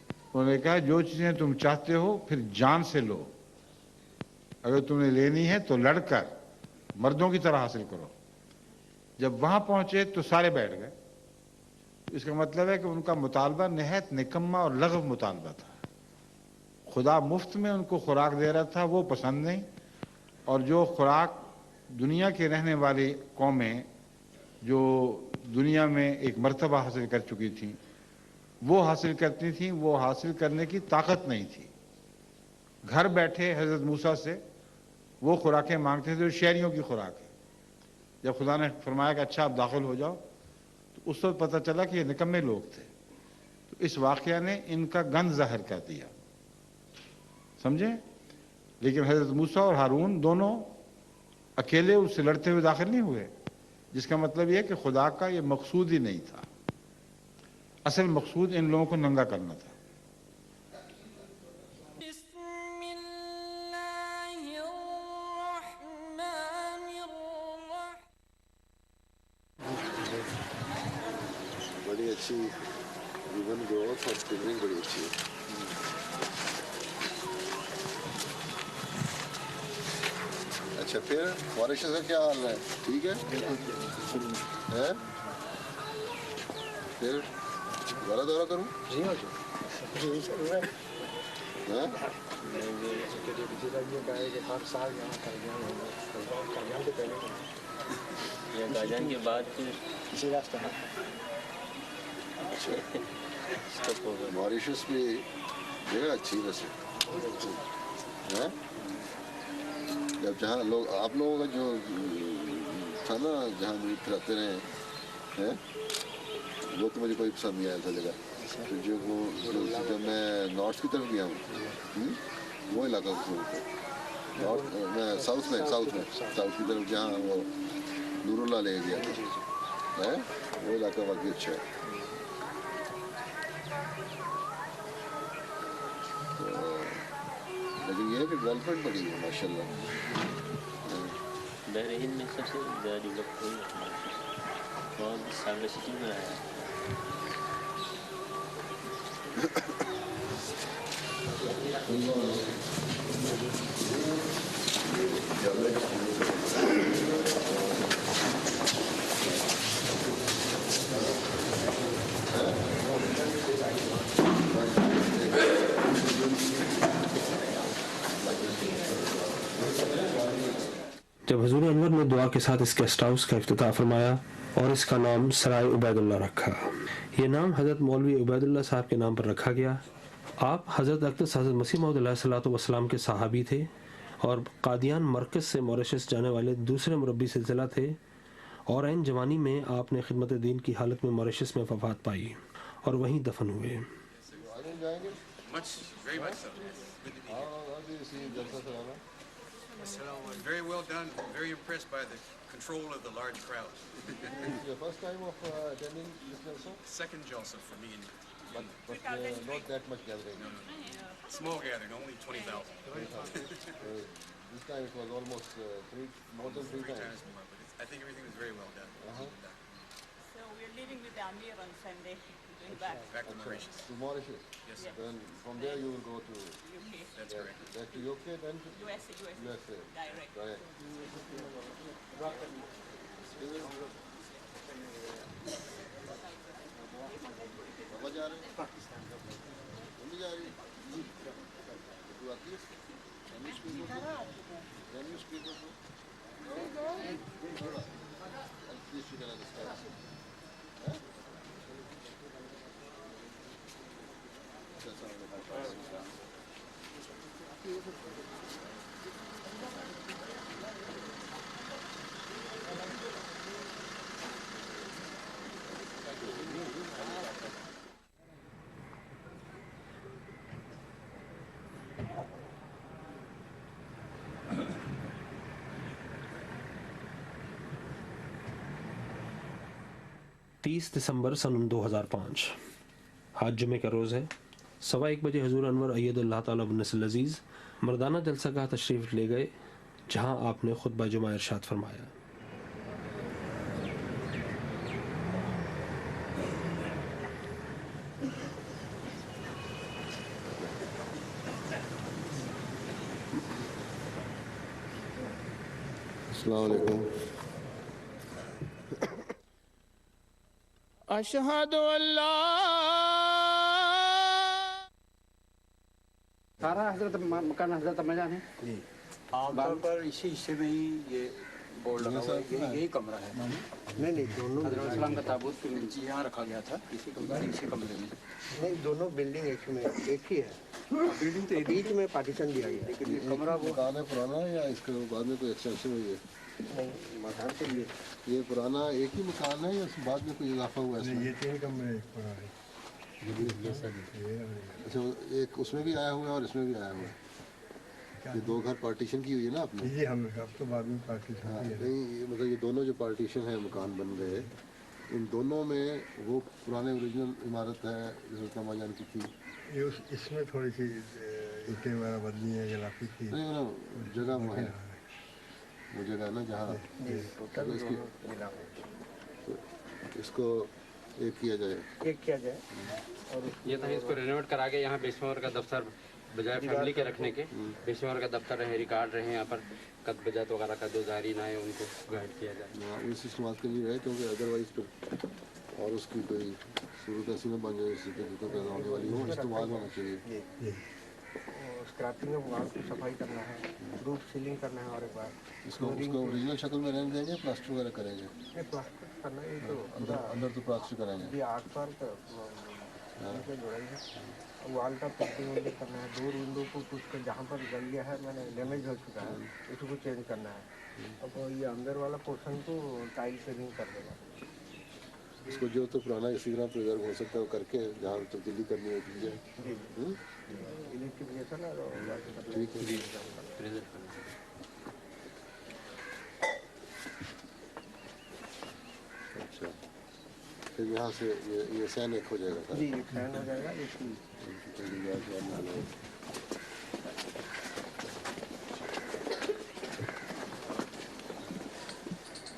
انہوں نے کہا جو چیزیں تم چاہتے ہو پھر جان سے لو، اگر تم نے لینی ہے تو لڑ کر مردوں کی طرح حاصل کرو۔ جب وہاں پہنچے تو سارے بیٹھ گئے، اس کا مطلب ہے کہ ان کا مطالبہ نہایت نکما اور لغو مطالبہ تھا۔ خدا مفت میں ان کو خوراک دے رہا تھا، وہ پسند نہیں، اور جو خوراک دنیا کے رہنے والی قومیں جو دنیا میں ایک مرتبہ حاصل کر چکی تھیں وہ حاصل کرتی تھیں، وہ حاصل کرنے کی طاقت نہیں تھی۔ گھر بیٹھے حضرت موسیٰ سے وہ خوراکیں مانگتے تھے جو شہریوں کی خوراک ہے۔ جب خدا نے فرمایا کہ اچھا آپ داخل ہو جاؤ تو اس وقت پتہ چلا کہ یہ نکمے لوگ تھے، تو اس واقعہ نے ان کا گند ظاہر کر دیا، سمجھے؟ لیکن حضرت موسیٰ اور ہارون دونوں اکیلے اس سے لڑتے ہوئے داخل نہیں ہوئے، جس کا مطلب یہ ہے کہ خدا کا یہ مقصود ہی نہیں تھا، اصل مقصود ان لوگوں کو ننگا کرنا تھا۔ بڑی اچھی ایون گروتھ اور ٹریننگ بڑی اچھی ہے۔ اچھا پھر ماریشس کا کیا حال ہے؟ ٹھیک ہے؟ پھر دوبارہ دورہ کروں؟ گاجان کے بعد اسی راستہ ہے۔ ماریشس بھی جگہ اچھی ویسے، جب جہاں لوگ آپ لوگوں کا جو تھا نا جہاں مجھے پھراتے رہے وہ تو مجھے کوئی پسند نہیں آیا تھا جگہ، پھر جب میں نارتھ کی طرف گیا ہوں وہ علاقہ نارتھ میں ساؤتھ کی طرف جہاں وہ نور اللہ لے گیا تھا وہ علاقہ واقعی اچھا ہے۔ لیکن یہ ہے کہ ڈیولپمنٹ بڑی ہے ماشاء اللہ۔ بحرین میں سب سے زیادہ ڈیولپ ہوئی ہے، بہت سائبر سٹی میں آیا ہے۔ جب حضور انور نے دعا کے ساتھ اس گیسٹ ہاؤس کا افتتاح فرمایا اور اس کا نام سرائے عبید اللہ رکھا، یہ نام حضرت مولوی عبید اللہ صاحب کے نام پر رکھا گیا۔ آپ حضرت اقدس حضرت مسیح موعود علیہ الصلوۃ والسلام کے صحابی تھے اور قادیان مرکز سے موریشس جانے والے دوسرے مربی سلسلہ تھے، اور عین جوانی میں آپ نے خدمت دین کی حالت میں موریشس میں وفات پائی اور وہیں دفن ہوئے۔ Very well done. Very impressed by the control of the large crowd. Your first time of attending this Jalsa? Second Jalsa for me. But not that much gathering. No. Small gathering, only 20,000. 20,000. This time it was almost more than three times more. But I think everything was very well done. So we're leaving with the Amir on Sunday. Back to Mauritius. To Mauritius? Yes. Then from there you will go to UK. That's correct. Back to UK, then to USA. Direct. Baba ja rahe? Pakistan. Mummy ja rahi? Tu aati hai? Can you speak Urdu? Can you speak Urdu? Thoda. At least you can understand. دسمبر سن 2005 آج جمعے کا روز ہے۔ 1:15 بجے حضور انور اید اللہ تعالیٰ بن نصر العزیز मर्दाना जलसा का तशरीफ़ ले गए जहां आपने खुतबा जुमा इरशाद फरमाया। अस्सलाम वालेकुम। अशहदु अल्ला सारा हजरत मकान हजरत अम्माजान है आमतौर पर इसी हिस्से में ही ये बोर्ड लगा हुआ है, यही कमरा है। नहीं दोनों हजरत इस्लाम का ताबूत यहाँ रखा गया था, इसी कमरे में। नहीं दोनों बिल्डिंग एक ही है, बिल्डिंग तो बीच में पार्टीशन दिया गया, लेकिन ये कमरा वो मकान है पुराना या इसके बाद में कोई एक्सटेंशन हुई है? नहीं मकान के लिए ये पुराना एक ही मकान है या उसके बाद में कोई इजाफा हुआ है? ये 3 कमरे पुराने। अच्छा, एक उसमें भी आया हुआ है और इसमें भी आया हुआ है। ये 2 घर पार्टीशन की हुई है ना आपने? जी हम अब तो बाद में पार्टीशन हाँ, नहीं मतलब ये दोनों जो पार्टीशन है मकान बन गए, इन दोनों में वो पुराने ओरिजिनल इमारत है हज़रत अम्माजान की थी? ये इसमें थोड़ी सी ईंटें वगैरह बदली है, गिलाफी थी। नहीं ना जगह वो है, वो जगह ना जहाँ इसको एक किया जाए और ये था इसको रेनोवेट करा के यहाँ बेशुमार का दफ्तर बजाय फैमिली के रखने के बेशुमार का दफ्तर रहे, रिकॉर्ड रहे, यहाँ पर कद बजात वगैरह का जो जारी ना है उनको गाइड किया जाए। इस इस्तेमाल के लिए रहे क्योंकि अदरवाइज तो और उसकी कोई सूरत ऐसी न बन जाए जिससे दिक्कत पैदा होने वाली हो, इस्तेमाल होना चाहिए। स्क्रैपिंग है, वॉल की सफाई करना है, रूफ सीलिंग करना है और एक बार इसको ओरिजिनल शक्ल में रहने देंगे, प्लास्टर वगैरह करेंगे? प्लास्टर करना है तो अंदर तो प्लास्टर करेंगे। ये 8 साल का जोड़ाई है, वॉल का पेंटिंग वेंटिंग करना है, डोर विंडो को कुछ का जहाँ पर गल गया है मैंने डैमेज हो चुका है उसको चेंज करना है। अब ये अंदर वाला पोर्शन को टाइल सेविंग कर देगा। इसको जो तो पुराना इसी तरह प्रिजर्व हो सकता है वो करके जहाँ तब्दीली करनी है की जाए। इलेक्ट्रिफिकेशन अच्छा, फिर यहाँ से ये सैन एक हो जाएगा? जी एक सैन हो जाएगा।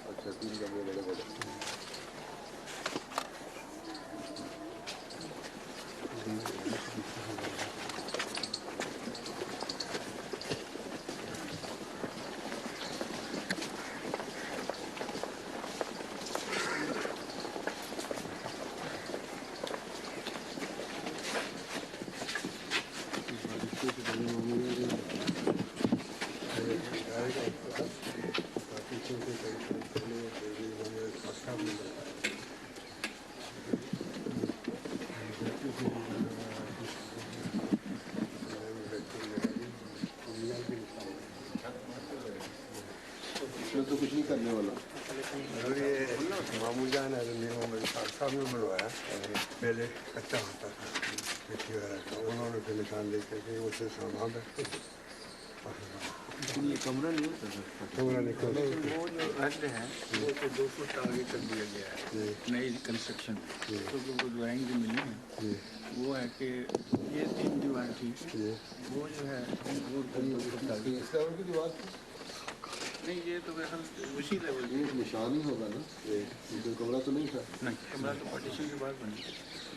अच्छा 3 कमरे बड़े बड़े। तो कुछ नहीं करने वाला। और ये मामूल जान है मेरे साहब ने बनवाया, पहले कच्चा होता था मिट्टी वगैरह का, उन्होंने फिर निशान देखे कि उसे सामान रखते ये कमरा नहीं होता था, कमरा निकल वो जो हट है वो तो 2 फुट आगे कर दिया गया है नई कंस्ट्रक्शन। तो जो ड्राइंग जो मिली है वो है कि ये 3 दीवार थी, वो जो है वो 2 फुट आगे की दीवार नहीं, ये तो उसी लेवल ये निशान ही होगा ना, ये कमरा तो नहीं था। नहीं, कमरा तो पार्टीशन के बाद बना।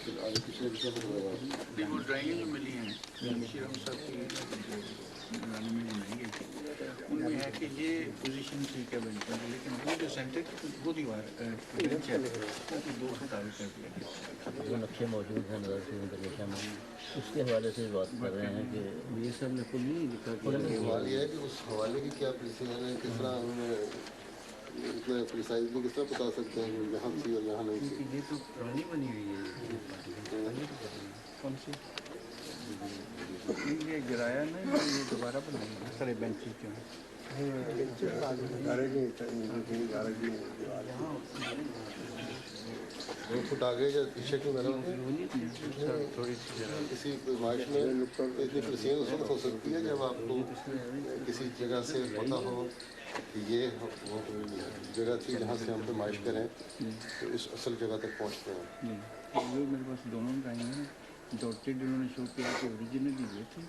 फिर आगे पिछले नहीं वो ड्राइंग जो मिली है श्रीराम साहब की बनाने में बनाई गई थी, उनमें है कि ये पोजीशन ठीक है बेंच पर, लेकिन वो जो सेंटर की वो दीवार बेंच है वो 2 फुट आगे कर दिया गया। जो नक्शे मौजूद हैं नज़र में उसके हवाले से बात कर रहे हैं कि ये सब ने कुल नहीं लिखा सवाल ये है कि उस हवाले की क्या प्रिसीजन है, किस तरह उन्होंने इतना प्रिसाइजली किस तरह बता सकते हैं कि यहाँ थी और यहाँ नहीं थी? ये तो पुरानी बनी हुई है। कौन सी ये गिराया नहीं, ये दोबारा बनाई है सारे बेंचेस जो हैं। 2 फुट आगे या पीछे क्यों बना? थोड़ी सी किसी माइश में इतनी प्रिसीजन उस वक्त हो सकती है जब आपको किसी जगह से पता हो कि ये वो जगह थी जहाँ से हम पैमाइश करें तो इस असल जगह तक पहुँचते हैं। मेरे पास दोनों ड्राइंग हैं, डॉटेड इन्होंने शो किया कि ओरिजिनली ये थी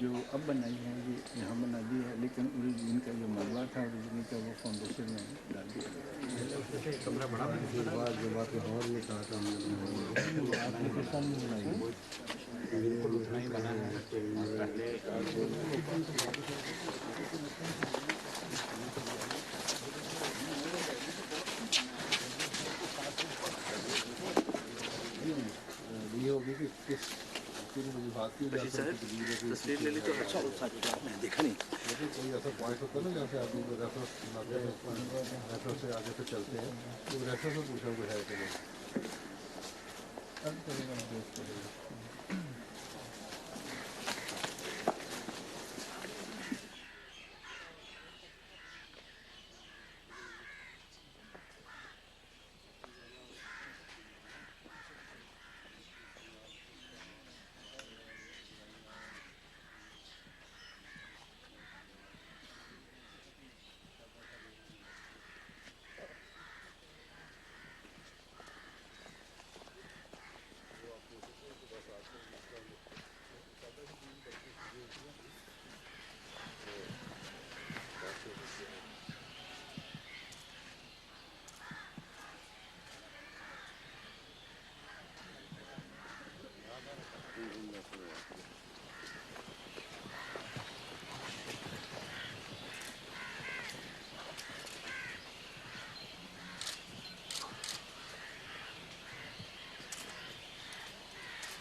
जो अब बनाई है ये यहाँ बना दी है, लेकिन ओरिजिन का जो मलबा था ओरिजिन का वो फाउंडेशन में डाल दिया। कमरा बड़ा जो बात और ये कहा था आपके सामने बनाई बिल्कुल उतना ही बना है पहले ये होगी कि किस बात की तस्वीर ले ली तो अच्छा मैं देखा नहीं। लेकिन कोई ऐसा पॉइंट होता है ना जहाँ से आदमी को रेफरेंस से आगे से चलते हैं तो रेफरेंस में पूछा कोई है कि नहीं।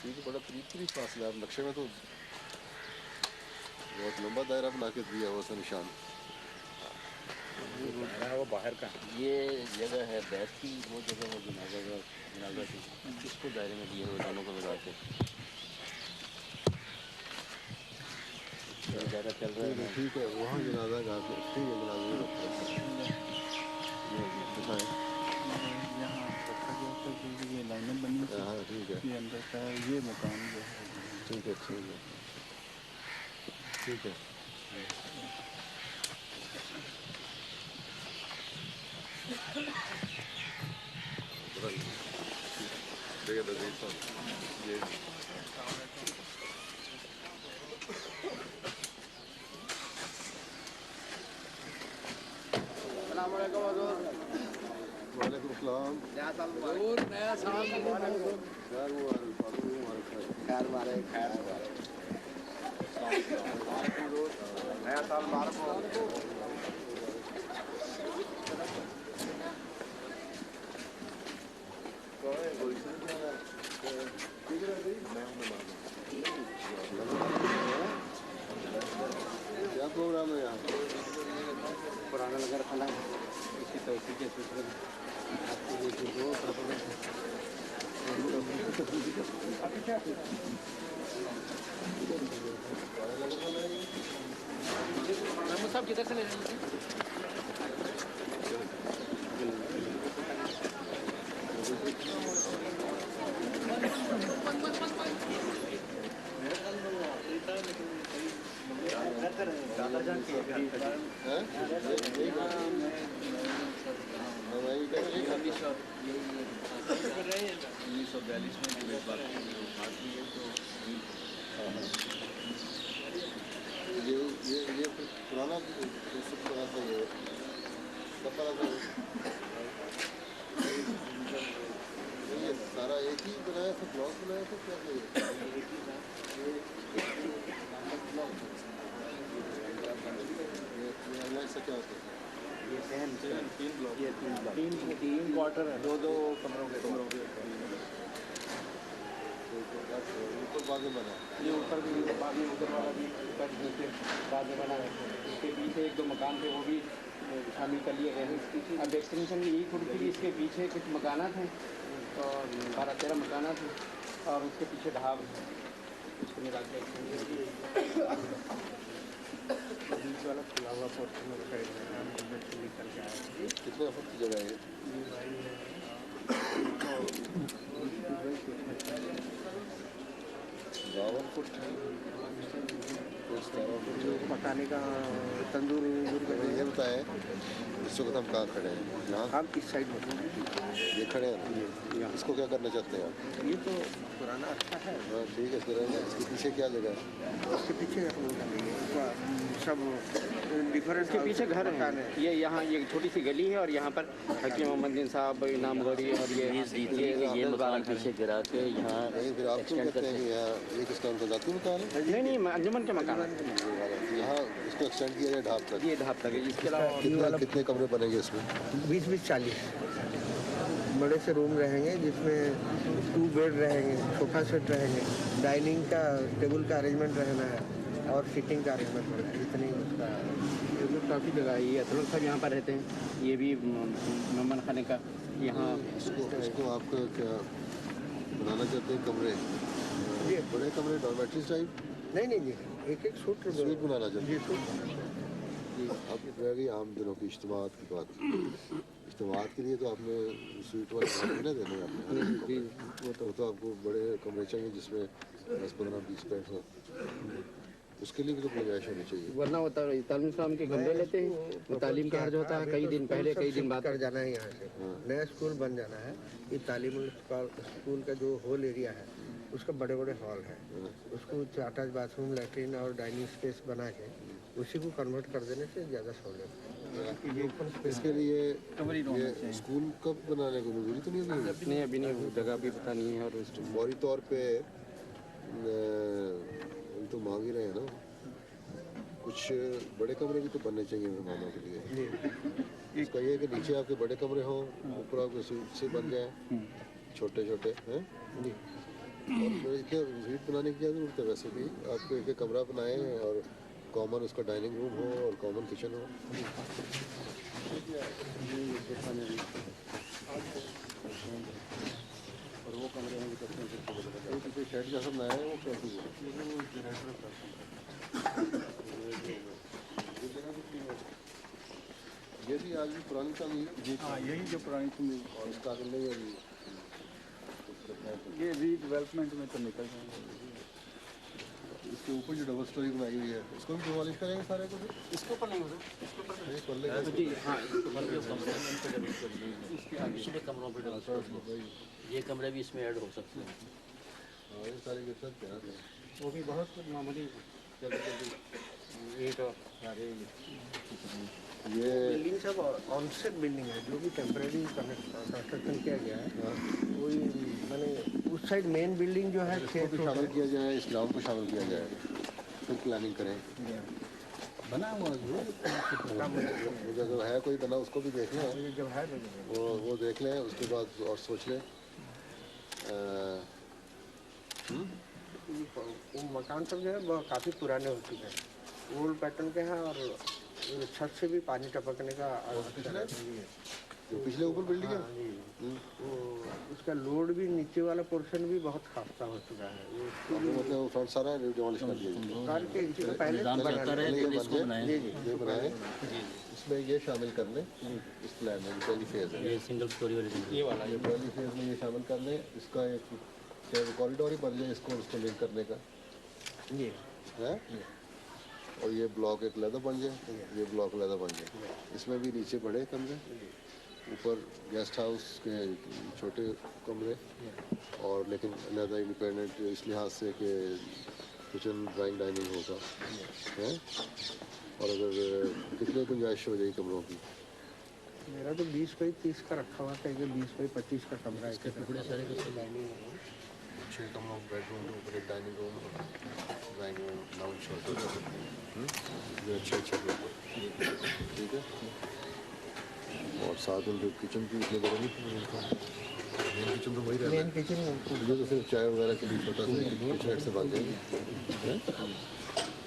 ये बड़ा करीब फासला है नक्शे में तो बहुत लंबा दायरा बना के दिया हुआ था निशान। वो बाहर का ये जगह है बैठ की, वो जगह वो जनाजा की, इसको दायरे में दिए हुए दोनों को लगा के दायरा चल रहा है। ठीक है वहाँ जनाजा गा के ठीक है जनाजा ये लाइनें बनी ठीक है ये अंदर का ये मकान जो है ठीक है ठीक है ये वालेकुम सलाम। नया साल मुबारक। नया साल मुबारक। खैर मुबारक। नया साल मुबारक हो। क्या प्रोग्राम है यहाँ? पुराना लगा रखा है इसी तरीके के सूत्र साहब किधर से ले जाएंगे? दादाजान की उन्नीस सौ 42 में जब इस बात की बात हुई है तो ये पुराना सब बना था ये कब बना था ये सारा एक ही बनाया था ब्लॉक बनाया था क्या ये ऐसा क्या होता है? ये तीन ब्लॉक ये तीन क्वार्टर है, दो कमरों के ऊपर बाद में बना ये ऊपर भी बाद में उधर वाला भी ऊपर नीचे बाद में बना है। इसके पीछे एक दो मकान थे वो भी शामिल कर लिए गए हैं। अब एक्सटेंशन यही थोड़ी थी, इसके पीछे कुछ मकानात हैं और 12-13 मकानात हैं और उसके पीछे ढाब है। इसको मिला के बीच वाला खुला हुआ पोर्शन में निकल के आया। कितने फुट की जगह है ये? बावन फुट है, 17 फुट है। बताने का तंदूर का ये बताएं इस वक्त हम कहाँ खड़े हैं? यहाँ हम इस साइड में ये खड़े हैं, इसको क्या करना चाहते हैं आप? ये तो पुराना अच्छा है। हाँ ठीक है, इसको रहेंगे। इसके पीछे क्या जगह है? इसके पीछे सब डिफरेंट इसके पीछे घर है। ये यहाँ ये छोटी सी गली है और यहाँ पर हकीम मोहम्मद दिन साहब इनाम गौरी और ये मकान पीछे गिरा के यहाँ फिर आप क्यों कहते हैं कि यहाँ ये किसका उनका जाती मकान है? नहीं अंजुमन के मकान यहाँ इसको एक्सटेंड किया जाए ढाब तक। ये ढाब तक है। इसके अलावा कितने कमरे बनेंगे इसमें? 20-40 बड़े से रूम रहेंगे जिसमें 2 बेड रहेंगे, सोफा सेट रहेंगे, डाइनिंग का टेबल का अरेंजमेंट रहना है और सिटिंग का अरेंजमेंट होना है। इतनी उसका काफ़ी जगह है। ये अतुल साहब यहाँ पर रहते हैं। ये भी मेहमान खाने का यहाँ इसको आप क्या बनाना चाहते हैं कमरे? ये बड़े कमरे डॉर्मेट्री टाइप? नहीं जी, एक सूट बनाना चाहते हैं। अब रह गई आम दिनों की इज्तिमात की बात। इज्तिमात के लिए तो आपने स्वीट वाले ना देने आपने, वो तो आपको बड़े कमरे चाहिए जिसमें 10-15-20 बेड हो। उसके लिए भी तो गुंजाइश होनी चाहिए, वरना होता है तालीम इस्लाम के कमरे लेते हैं तो तालीम का खर्च होता है कई दिन पहले कई दिन बाद कर जाना है। यहाँ से नया स्कूल बन जाना है। ये तालीम स्कूल का जो होल एरिया है उसका बड़े बड़े हॉल है, उसको अटैच बाथरूम, लैट्रिन और डाइनिंग स्पेस बना के उसी को कन्वर्ट कर देने से ज़्यादा सहूलियत। इसके लिए ये स्कूल कब बनाने को मंजूरी तो नहीं अभी नहीं, जगह भी पता नहीं है। और फौरी तौर पे तो मांग ही रहे हैं ना, कुछ बड़े कमरे भी तो बनने चाहिए मेहमानों के लिए। इसका ये है कि नीचे आपके बड़े कमरे हों, ऊपर आपके स्वीट से बन जाए छोटे छोटे हैं। और क्या स्वीट बनाने की क्या जरूरत है? वैसे भी आपको एक कमरा बनाए और कॉमन उसका डाइनिंग रूम हो और कॉमन किचन हो। और वो कमरे हैं जो शेड जैसा बनाया है वो कैसी है? ये भी आज भी पुरानी तमीर जी। हाँ यही जो पुरानी तमीर और इसका आगे नहीं है जी, ये रीडेवलपमेंट में तो निकल जाएंगे। इसके ऊपर जो डबल स्टोरी बनाई हुई है इसको भी डिमोलिश करेंगे सारे को? इसके ऊपर नहीं होगा, जी हाँ पिछले कमरों पर ये कमरे भी इसमें ऐड हो सकते हैं। हाँ ये सारे गिर सकते हैं। वो भी बहुत मामूली ईंट और सारे ये बिल्डिंग सब ऑनसेट बिल्डिंग है। जो भी टेम्परेरी कंस्ट्रक्शन किया गया है वही मैंने उस साइड मेन बिल्डिंग जो है इसको भी शामिल किया जाए, इस ग्राउंड को शामिल किया जाए, फिर प्लानिंग करें। बना हुआ जो है कोई बना उसको भी देख लें, जो है वो देख लें, उसके बाद और सोच लें। वो मकान सब जो है काफ़ी पुराने हो चुके हैं, ओल्ड पैटर्न के हैं और छत से भी पानी टपकने का पिछले ऊपर बिल्डिंग है। वो उसका लोड भी नीचे वाला पोर्शन भी बहुत खास्ता हो चुका है। मतलब फ्रंट सारा डिमोलिश कर दिया कार के इसी को पहले ये बनाए, इसमें ये शामिल कर लें इस प्लान में। पहली फेज है ये सिंगल स्टोरी वाली, ये वाला, ये पहली फेज में ये शामिल कर लें। इसका एक कॉरिडोर ही बन जाए इसको उसको लिंक करने का ये है। और ये ब्लॉक एक लैदा बन जाए, ये ब्लॉक लैदा बन जाए। इसमें भी नीचे बड़े कमरे, ऊपर गेस्ट हाउस के छोटे कमरे, और लेकिन लैदा इंडिपेंडेंट इस लिहाज से कि किचन ड्राइंग डाइनिंग होगा है। और अगर कितने गुंजाइश हो जाएगी कमरों की? मेरा तो 20 बाई 30 का रखा हुआ था, ये 20 बाई 25 का कमरा है। इसके टुकड़े सारे कुछ डाइनिंग 6 कमरों, बेडरूम के ऊपर एक dining room, drawing room, lounge जो अच्छा ठीक है। और साथ में जो किचन की इसमें बड़ा मेन किचन तो वही रहता है। किचन तो सिर्फ चाय वगैरह के लिए छोटा सा किचन से बन जाएगी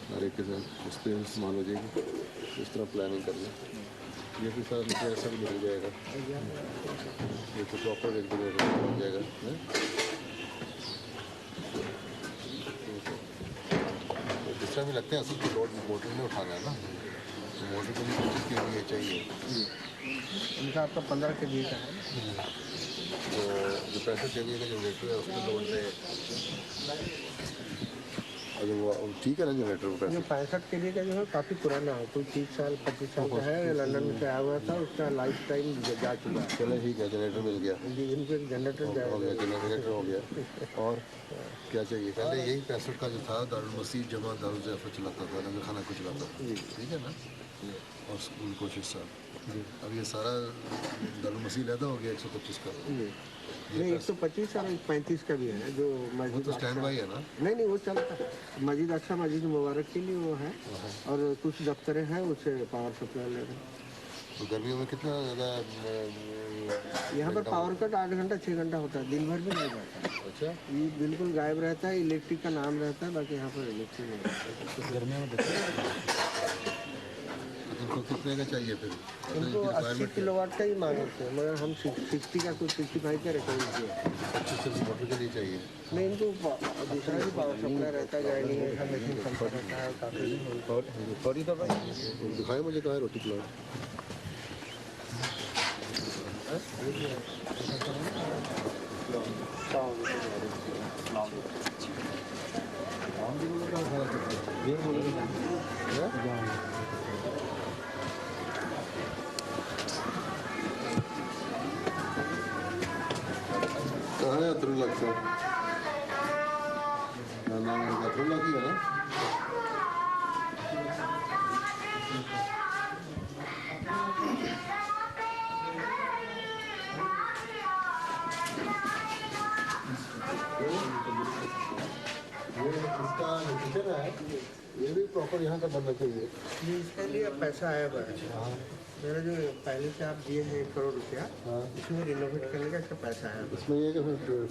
हर एक के साथ, उस पर इस्तेमाल हो जाएगी। इस तरह प्लानिंग कर लें। ये भी सारा नीचे ऐसा भी निकल जाएगा, ये तो प्रॉपर एक दिन बन जाएगा। जिस तरह भी लगते हैं असल तो लोड मोटर में उठाना है ना, मोटर को भी कोशिश के लिए चाहिए। इनका आपका 15 के जी का है। तो जो पैसे चाहिए का जनरेटर है उसमें लोड से और वो ठीक है ना जनरेटर वो जो 65 के लिए का जो है काफ़ी पुराना है, कोई 30 साल 25 साल का है, लंदन से आया हुआ था, उसका लाइफ टाइम जा चुका है। चलो ठीक है, जनरेटर मिल गया जी, इनको एक जनरेटर हो गया, जनरेटर हो गया। और क्या चाहिए? पहले यही 65 का जो था दारुल मसीह जमा दारुल ज़ैफ़ा चलाता था, लंगर खाना को चलाता था, ठीक है ना, और स्कूल कोशिश साहब। अब ये सारा दारुल मसीह लैदा हो गया 125 का। नहीं 125 और 35 का भी है जो मस्जिद तो स्टैंड बाई है ना? नहीं वो चलता है, मस्जिद अक्सा मस्जिद मुबारक के लिए वो है, और कुछ दफ्तरें हैं उससे पावर सप्लाई ले रहे हैं। तो गर्मियों में कितना ज़्यादा यहाँ पर पावर कट 8 घंटा 6 घंटा होता है, दिन भर भी नहीं रहता। अच्छा, ये बिल्कुल गायब रहता है, इलेक्ट्रिक का नाम रहता है, बाकी यहाँ पर इलेक्ट्रिक नहीं रहता। गर्मियों में इनको कितने का चाहिए फिर? इनको 80 किलोवाट का ही मांगे थे, मगर हम 60 का कुछ 65 का रिकॉर्ड किया। 25 मोटर के लिए चाहिए? नहीं, इनको दूसरा भी पावर सप्लाई रहता है, गाइडिंग का मशीन चलता रहता है काफ़ी। दिखाए मुझे कहाँ है रोटी प्लांट? कहाँ है अतरुल्लाह का? नाम अतरुल्लाह की है ना? ये इसका किचन है, ये भी प्रॉपर यहाँ का बनना चाहिए। ये इसके लिए पैसा आया हुआ है। मेरा जो पहले से आप दिए हैं 1 करोड़ रुपया, इसमें रिनोवेट करने का इसका पैसा आया। इसमें ये कि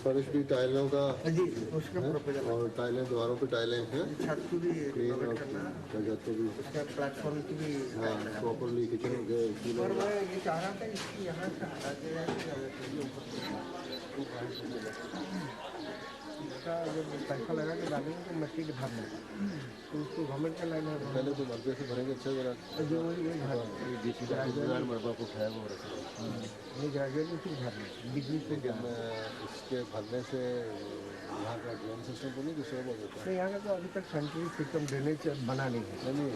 फर्श भी टाइलों का जी, उसका प्रपोजल, और टाइलें दीवारों पे टाइलें हैं, छत को भी रिनोवेट करना, छत को भी, उसका प्लेटफॉर्म की भी। हाँ प्रॉपरली किचन हो गया। और मैं ये चाह रहा था इसकी यहाँ से हटा के इसका जब पैसा लगा के डालेंगे तो मट्टी के भरना है, तो उसको गवर्नमेंट का लाइन है। पहले तो मलबे से भरेंगे अच्छा जरा, जो वही घर मलबा को उठाया वो ये ग्रेजुएट फिर भरना बिजली से। लेकिन इसके भरने से यहाँ का ड्रेन सिस्टम को नहीं डिस्टर्ब हो जाता है? नहीं, यहाँ का तो अभी तक सेंट्रल सिस्टम ड्रेनेज बना नहीं है। नहीं